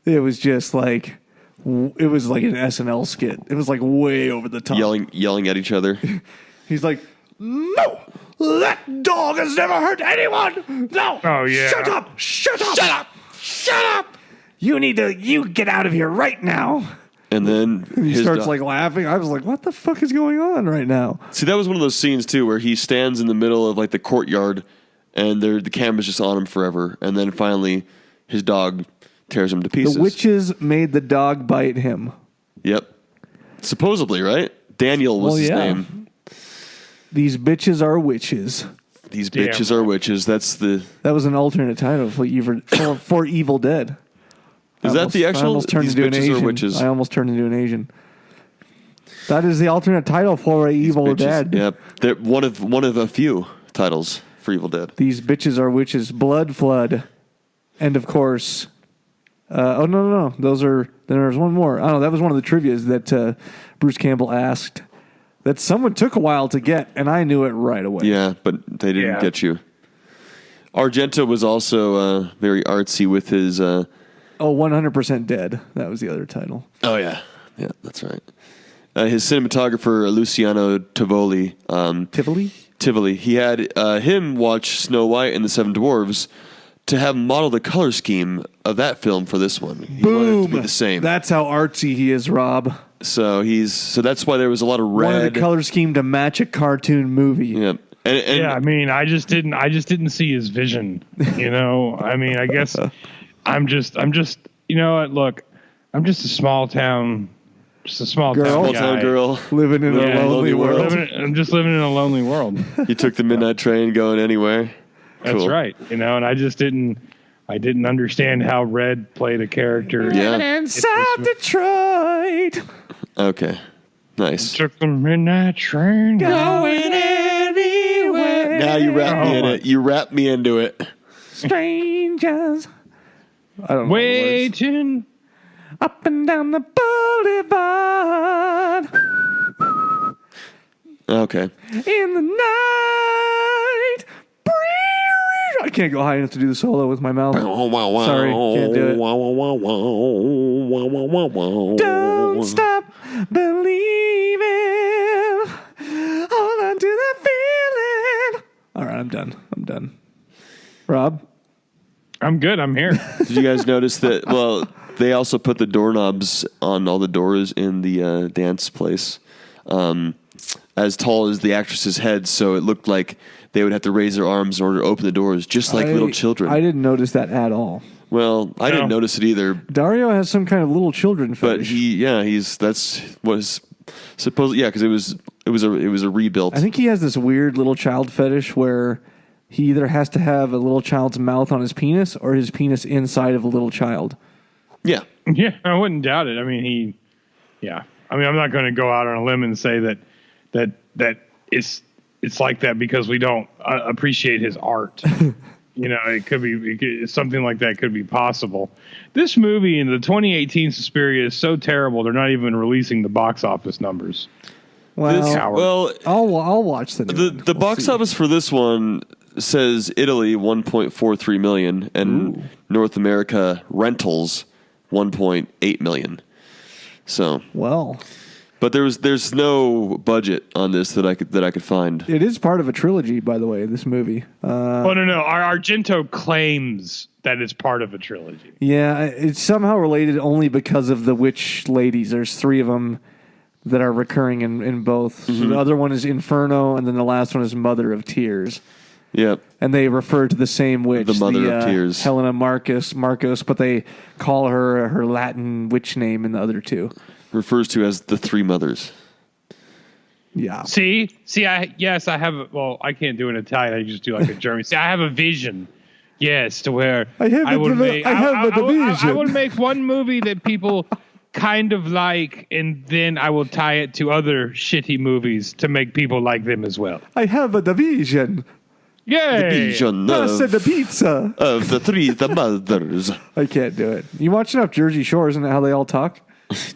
it was just like it was like an SNL skit. It was like way over the top, yelling at each other. He's like, "No, that dog has never hurt anyone. No, Oh, yeah. shut up, shut up, shut up, shut up. You get out of here right now." And then He starts like laughing. I was like, "What the fuck is going on right now?" See, that was one of those scenes too where he stands in the middle of like the courtyard, and the camera's just on him forever, and then finally his dog tears him to pieces. The witches made the dog bite him. Yep, supposedly, right? Daniel was his name. These bitches are witches. These Damn. bitches are witches. That was an alternate title for Evil Dead. Is that the actual? I almost turned These into an bitches Asian. are witches. I almost turned into an Asian. That is the alternate title for Evil Bitches. Dead. Yep, they're one of a few titles for Evil Dead. These bitches are witches. Blood Flood, and of course, no. There's one more. Oh, that was one of the trivias that Bruce Campbell asked. That someone took a while to get, and I knew it right away. Yeah, but they didn't get you. Argento was also very artsy with his. 100% Dead. That was the other title. Oh yeah, that's right. His cinematographer Luciano Tivoli. Tivoli. He had him watch Snow White and the Seven Dwarfs to have model the color scheme of that film for this one. He wanted it to be the same. That's how artsy he is, Rob. So that's why there was a lot of red. Wanted the color scheme to match a cartoon movie. Yeah. And I mean, I just didn't see his vision. You know, I mean, I guess I'm just, you know what? Look, I'm just a small town guy. girl living in a lonely world. I'm just living in a lonely world. You took the midnight train going anywhere. That's Cool. right. You know, and I didn't understand how Red played a character. Yeah. In South Detroit. Okay. Nice. Took the midnight train. Going anywhere. Now you wrap me in it. You wrap me into it. Strangers. I don't know. Waiting. Up and down the boulevard. Okay. In the night. I can't go high enough to do the solo with my mouth. Sorry, can't do it. Don't stop believing. Hold on to the feeling. All right, I'm done. Rob? I'm good. I'm here. Did you guys notice that? Well, they also put the doorknobs on all the doors in the dance place, as tall as the actress's head, so it looked like they would have to raise their arms in order to open the doors, just like little children. I didn't notice that at all. Well, I didn't notice it either. Dario has some kind of little children fetish. But that's was supposed. Yeah, because it was a rebuilt. I think he has this weird little child fetish where he either has to have a little child's mouth on his penis or his penis inside of a little child. Yeah. Yeah, I wouldn't doubt it. I mean, I'm not going to go out on a limb and say that it's like that because we don't appreciate his art. You know, something like that could be possible. This movie in the 2018 Suspiria is so terrible they're not even releasing the box office numbers. Well, I'll watch the box office for this one says Italy 1.43 million and North America rentals 1.8 million. So but there's no budget on this that I could find. It is part of a trilogy, by the way. This movie. No. Argento claims that it's part of a trilogy. Yeah, it's somehow related only because of the witch ladies. There's 3 of them that are recurring in both. Mm-hmm. So the other one is Inferno, and then the last one is Mother of Tears. Yep. And they refer to the same witch, The Mother of Tears. Helena Marcos, but they call her Latin witch name in the other two. Refers to as the Three Mothers. Yeah. See, I have. Well, I can't do an Italian. I just do like a German. See, I have a vision. Yes, to where I would make one movie that people kind of like, and then I will tie it to other shitty movies to make people like them as well. I have a division. Yay! The vision The pizza. of the mothers. I can't do it. You watch enough Jersey Shore, isn't that how they all talk?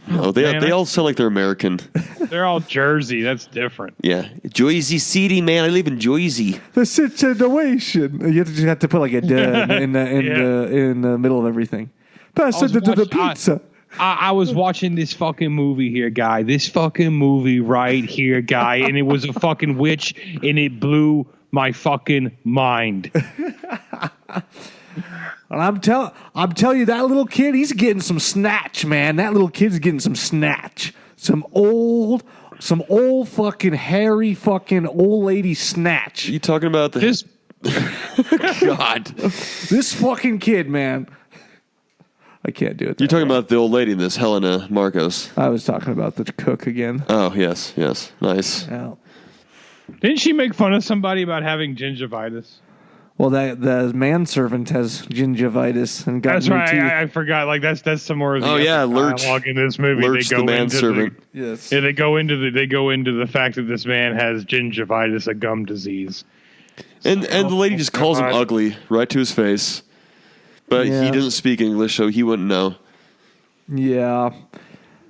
No, they all sound like they're American. They're all Jersey. That's different. Yeah. Jersey City, man. I live in Jersey. The situation. You just have to put like a duh in the middle of everything. Pass it to the pizza. I was watching this fucking movie here, guy. This fucking movie right here, guy. And it was a fucking witch, and it blew my fucking mind. And I'm telling you, that little kid, he's getting some snatch, man. That little kid's getting some snatch. Some old fucking hairy fucking old lady snatch. You talking about This God. This fucking kid, man. I can't do it. You're talking about the old lady in this, Helena Marcos. I was talking about the cook again. Oh, yes. Nice. Yeah. Didn't she make fun of somebody about having gingivitis? Well, the manservant has gingivitis and got That's new right. teeth. I forgot. Like that's some more of the Lurch. dialogue in this movie. Lurch, they go the manservant. Yes. Yeah, they go into the fact that this man has gingivitis, a gum disease. And the lady just calls him ugly right to his face. But Yeah. he doesn't speak English, so he wouldn't know. Yeah.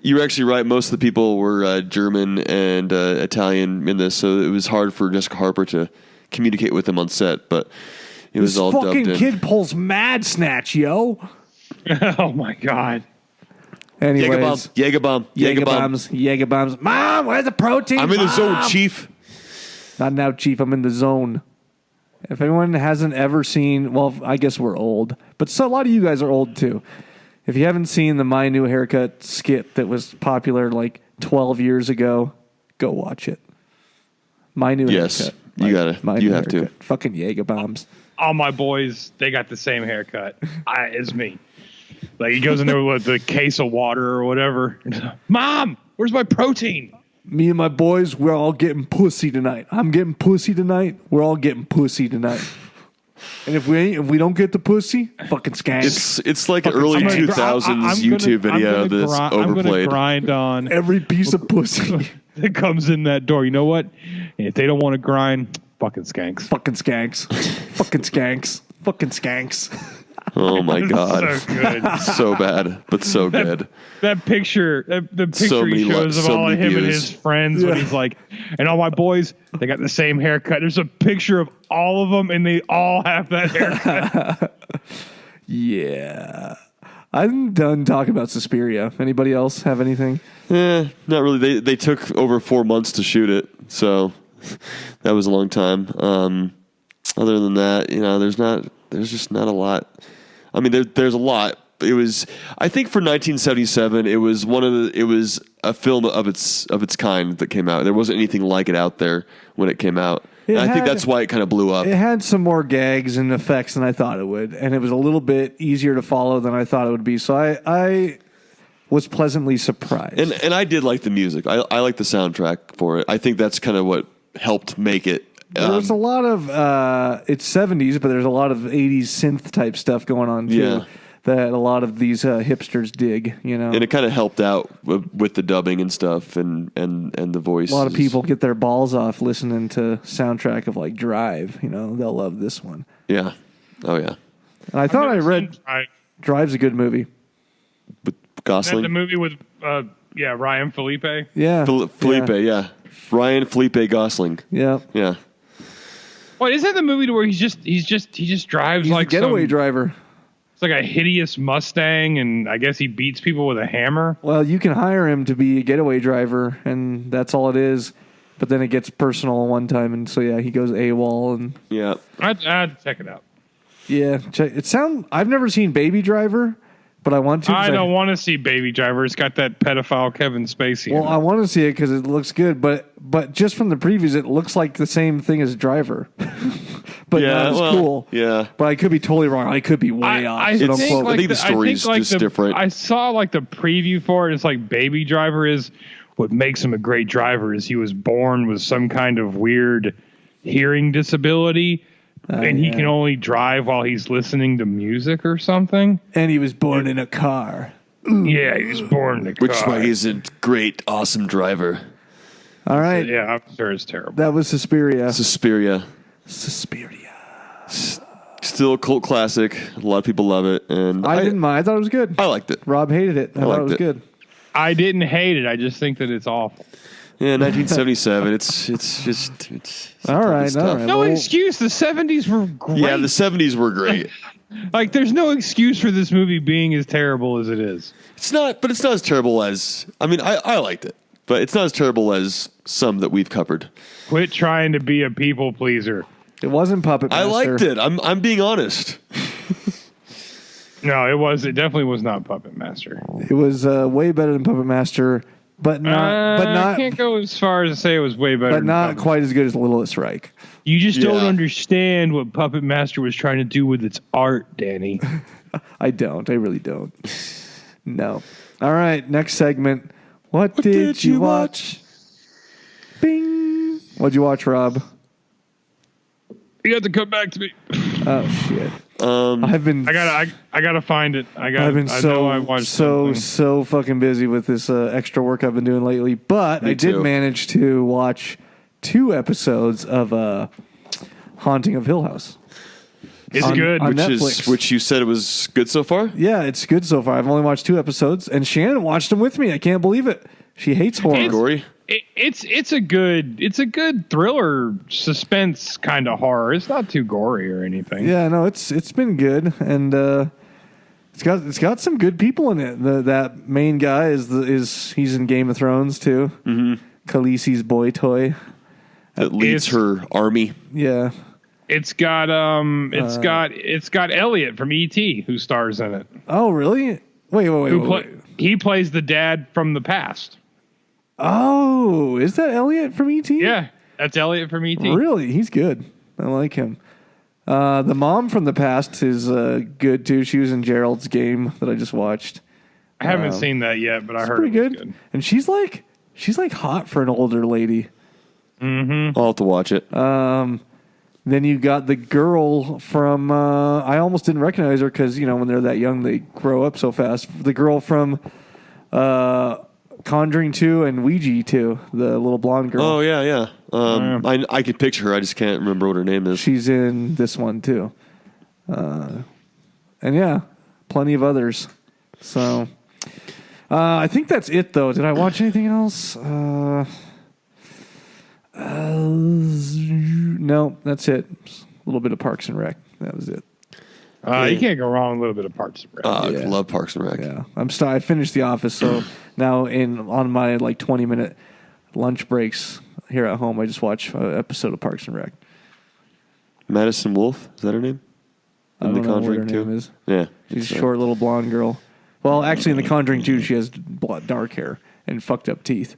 You're actually right. Most of the people were German and Italian in this, so it was hard for Jessica Harper to communicate with them on set. But it was all dubbed in. This fucking kid pulls mad snatch, yo. Oh my god. Anyways, Jaeger bomb. Jaeger bombs. Mom, where's the protein? I'm in the zone, Mom! Chief. Not now, Chief. I'm in the zone. If anyone hasn't ever seen, well, I guess we're old, but a lot of you guys are old too. If you haven't seen the My New Haircut skit that was popular like 12 years ago, go watch it. My New Haircut. You gotta. My You New have Haircut. Fucking Jaeger bombs. All my boys, they got the same haircut as me. Like he goes in there with the case of water or whatever. Mom, where's my protein? Me and my boys, we're all getting pussy tonight. I'm getting pussy tonight. We're all getting pussy tonight. And if we don't get the pussy, fucking skanks. It's like an early 2000s YouTube video that's overplayed. I'm gonna grind on Every piece of pussy. that comes in that door. You know what? If they don't want to grind, fucking skanks. Fucking skanks. Fucking skanks. Fucking skanks. Oh my God. So good. So bad, but so good. That picture, the picture So many he shows of so all of many him and views. his friends when he's like, and all my boys, they got the same haircut. There's a picture of all of them, and they all have that haircut. Yeah. I'm done talking about Suspiria. Anybody else have anything? Not really. They took over 4 months to shoot it, so that was a long time. Other than that, there's just not a lot. I mean, there's a lot. It was, I think, for 1977, it was a film of its kind that came out. There wasn't anything like it out there when it came out. And I think that's why it kind of blew up. It had some more gags and effects than I thought it would, and it was a little bit easier to follow than I thought it would be. So I was pleasantly surprised. And I did like the music. I like the soundtrack for it. I think that's kind of what helped make it. There's a lot of it's 70s, but there's a lot of 80s synth type stuff going on too. Yeah. That a lot of these hipsters dig, And it kind of helped out with the dubbing and stuff and the voice. A lot of people get their balls off listening to soundtrack of like Drive. They'll love this one. Yeah. Oh yeah. And I thought I read Drive's a good movie. With Is that Gosling. the movie with Ryan Felipe? Yeah. Felipe, yeah. Ryan Felipe Gosling. Yeah. Yeah. What is that the movie to where he just drives He's like a getaway driver. It's like a hideous Mustang, and I guess he beats people with a hammer. Well, you can hire him to be a getaway driver, and that's all it is. But then it gets personal one time, and so yeah, he goes AWOL, and Yeah. I'd check it out. yeah, I've never seen Baby Driver, but I want to. I don't want to see Baby Driver. It's got that pedophile Kevin Spacey. Well, in it. I want to see it because it looks good, but just from the previews, it looks like the same thing as Driver. but not as cool. Yeah. But I could be totally wrong. I could be way off. I So don't think quote me. like I think the story's just different. I saw like the preview for it. It's like Baby Driver is what makes him a great driver is he was born with some kind of weird hearing disability, and he can only drive while he's listening to music or something. And he was born in a car. Yeah, he was born in a car. Which is why he's a great, awesome driver. All right. Yeah, I'm sure it's terrible. That was Suspiria. Suspiria. Still a cult classic. A lot of people love it. And I didn't mind. I thought it was good. I liked it. Rob hated it. I thought it was good. I didn't hate it. I just think that it's awful. Yeah, 1977. It's All right. stuff. No excuse. The 70s were great. Yeah, the 70s were great. Like, there's no excuse for this movie being as terrible as it is. It's not as terrible as. I mean, I liked it, but it's not as terrible as some that we've covered. Quit trying to be a people pleaser. It wasn't Puppet Master. I liked it. I'm being honest. No, it definitely was not Puppet Master. It was way better than Puppet Master, but not. I can't go as far as to say it was way better. But than not Puppet quite as good as Littlest Reich. You just don't understand what Puppet Master was trying to do with its art, Danny. I don't. I really don't. No. All right. Next segment. What did you watch? Bing. What'd you watch, Rob? You have to come back to me. Oh shit. I've been. I gotta find it. I've been so fucking busy with this extra work I've been doing lately. But I did manage to watch 2 episodes of Haunting of Hill House. It's good. On Netflix. Which you said it was good so far? Yeah, it's good so far. I've only watched 2 episodes, and Shannon watched them with me. I can't believe it. She hates horror. Gory. It's a good thriller suspense kind of horror. It's not too gory or anything. Yeah, no, it's been good, and it's got some good people in it. That main guy is he's in Game of Thrones too. Mm-hmm. Khaleesi's boy toy that leads her army. Yeah, it's got Elliot from E.T. who stars in it. Oh, really? Wait. He plays the dad from the past. Oh, is that Elliot from E.T.? Yeah, that's Elliot from E.T. Really? He's good. I like him. The mom from the past is good, too. She was in Gerald's Game that I just watched. I haven't seen that yet, but I heard pretty it was good. And she's like hot for an older lady. Mm-hmm. I'll have to watch it. Then you got the girl from, I almost didn't recognize her because, when they're that young, they grow up so fast. The girl from Conjuring 2 and Ouija 2, the little blonde girl. Oh, yeah. I can picture her. I just can't remember what her name is. She's in this one, too. And yeah, plenty of others. So, I think that's it, though. Did I watch anything else? No, that's it. A little bit of Parks and Rec. That was it. You can't go wrong with a little bit of Parks and Rec. I love Parks and Rec. Yeah, I finished The Office, so now on my 20-minute lunch breaks here at home, I just watch an episode of Parks and Rec. Madison Wolfe, is that her name? I don't know what her name is. Yeah, she's a short little blonde girl. Well, actually, in The Conjuring 2, she has dark hair and fucked up teeth.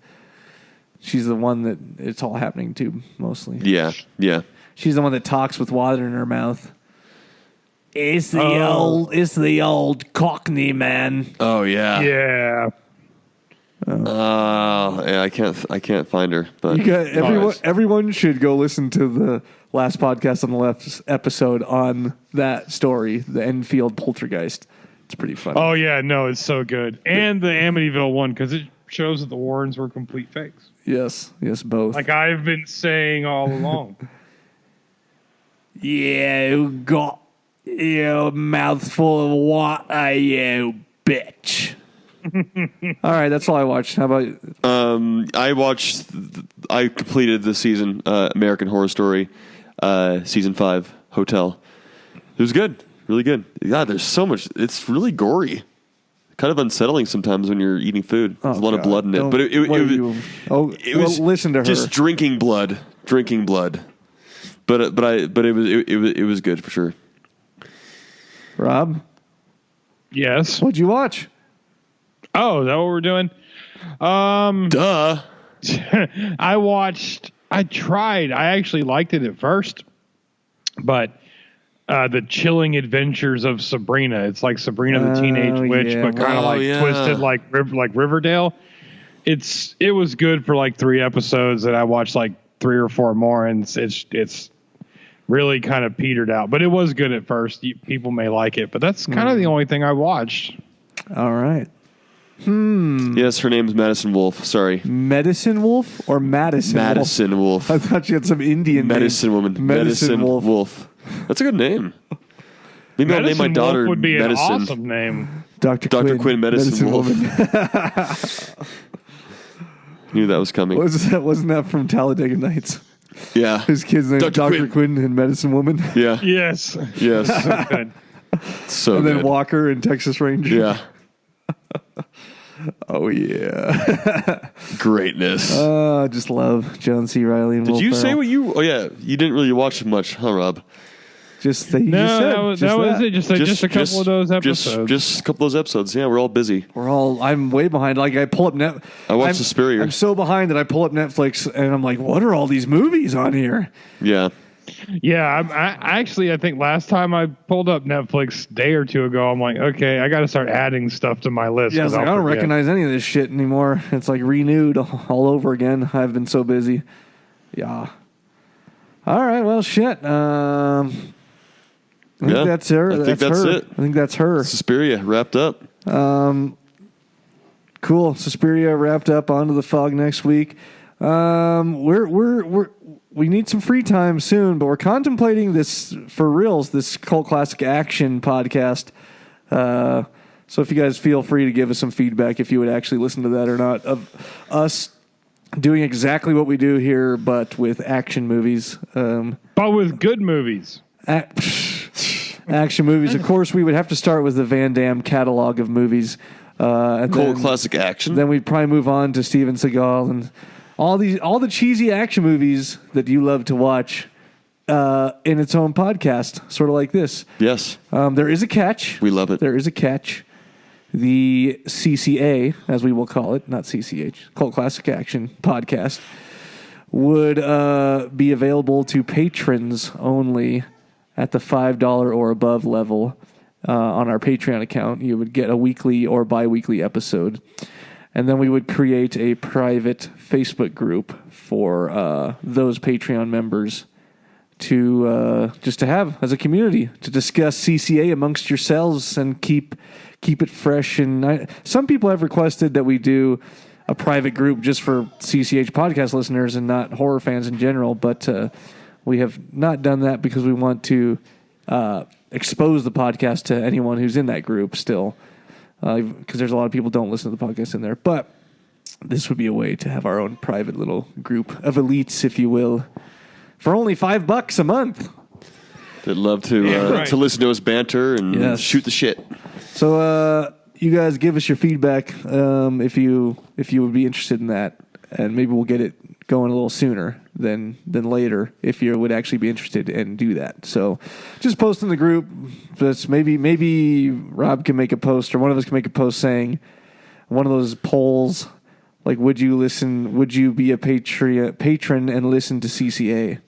She's the one that it's all happening to mostly. Yeah. She's the one that talks with water in her mouth. It's the old Cockney man. Oh yeah. Yeah. Yeah. I can't find her. But everyone should go listen to the last podcast on the left episode on that story, the Enfield Poltergeist. It's pretty funny. Oh yeah, no, it's so good, and the Amityville one because it shows that the Warrens were complete fakes. Yes, both. Like I've been saying all along. You got your mouth full of water, you bitch. All right, that's all I watched. How about you? I completed the season, American Horror Story, season 5, Hotel. It was good, really good. God, there's so much. It's really gory. Kind of unsettling sometimes when you're eating food. There's a lot of blood in it, but it was listen to her. Just drinking blood. But it was good for sure. Rob? Yes. What'd you watch? Oh, is that what we're doing? Duh. I actually liked it at first. but the Chilling Adventures of Sabrina. It's like Sabrina the Teenage Witch, but kind of twisted like Riverdale. It was good for like 3 episodes, and I watched like 3 or 4 more, and it's really kind of petered out. But it was good at first. People may like it, but that's kind of the only thing I watched. All right. Yes, her name's Madison Wolf. Sorry. Medicine Wolf or Madison Wolf? Madison Wolf. I thought you had some Indian Medicine name. woman. Medicine Wolf. That's a good name. Maybe I'll name my daughter Wolf would be Medicine. an awesome name. Dr. Quinn, Medicine Wolf. Knew that was coming. Wasn't that from Talladega Nights? Yeah. His kid's name Dr. Quinn and Medicine Woman. Yeah. Yes. Yes. So good. So and then good. Walker and Texas Ranger. Yeah. Oh, yeah. Greatness. I just love John C. Reilly and Did Will you Ferrell. say what you... Oh, yeah. You didn't really watch much, huh, Rob? Just that you No, just said. that was it. Just a couple of those episodes. Just a couple of those episodes. Yeah, we're all busy. I'm way behind. Like, I pull up I watched Suspiria. I'm so behind that I pull up Netflix and I'm like, what are all these movies on here? Yeah. Yeah, I think last time I pulled up Netflix a day or 2 ago, I'm like, okay, I got to start adding stuff to my list. Yeah, I was like, I don't recognize any of this shit anymore. It's like renewed all over again. I've been so busy. Yeah. All right, well, shit. I think that's her. I think that's it. I think that's her. Suspiria wrapped up. Cool. Suspiria wrapped up. On to the Fog next week. We need some free time soon, but we're contemplating this for reals. This cult classic action podcast. So if you guys feel free to give us some feedback, if you would actually listen to that or not, of us doing exactly what we do here, but with action movies. But with good movies. Action movies. Of course, we would have to start with the Van Damme catalog of movies. Cult classic action. Then we'd probably move on to Steven Seagal and all the cheesy action movies that you love to watch in its own podcast, sort of like this. Yes. There is a catch. We love it. There is a catch. The CCA, as we will call it, not CCH, Cult Classic Action Podcast, would be available to patrons only at the $5 or above level on our Patreon account. You would get a weekly or bi-weekly episode. And then we would create a private Facebook group for those Patreon members to just to have as a community to discuss CCA amongst yourselves and keep it fresh. And some people have requested that we do a private group just for CCH podcast listeners and not horror fans in general, but we have not done that because we want to expose the podcast to anyone who's in that group still. Because there's a lot of people who don't listen to the podcast in there. But this would be a way to have our own private little group of elites, if you will, for only $5 a month. They'd love to to listen to us banter and shoot the shit. So you guys give us your feedback if you would be interested in that, and maybe we'll get it going a little sooner than later if you would actually be interested and do that. So just post in the group. Just maybe Rob can make a post or one of us can make a post saying one of those polls like would you be a patron and listen to CCA?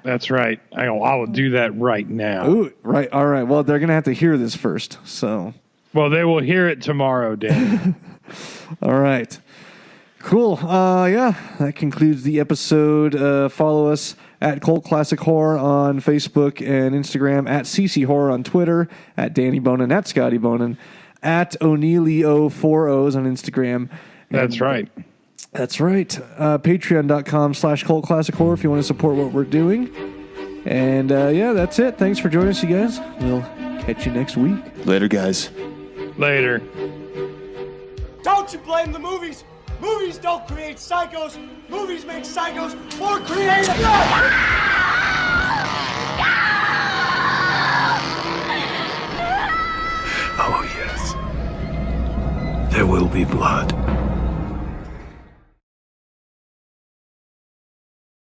That's right. I will do that right now. Ooh, right. All right. Well, they're going to have to hear this first. So well, they will hear it tomorrow, Dan. All right. Cool. That concludes the episode. Follow us at Cult Classic Horror on Facebook and Instagram, at CC Horror on Twitter, at Danny Bonin, at Scotty Bonin, at O'Neillio4Os on Instagram. That's right. That's right. Patreon.com/Cult Classic Horror if you want to support what we're doing. And that's it. Thanks for joining us, you guys. We'll catch you next week. Later, guys. Later. Don't you blame the movies. Movies don't create psychos. Movies make psychos more creative. Oh, yes. There will be blood.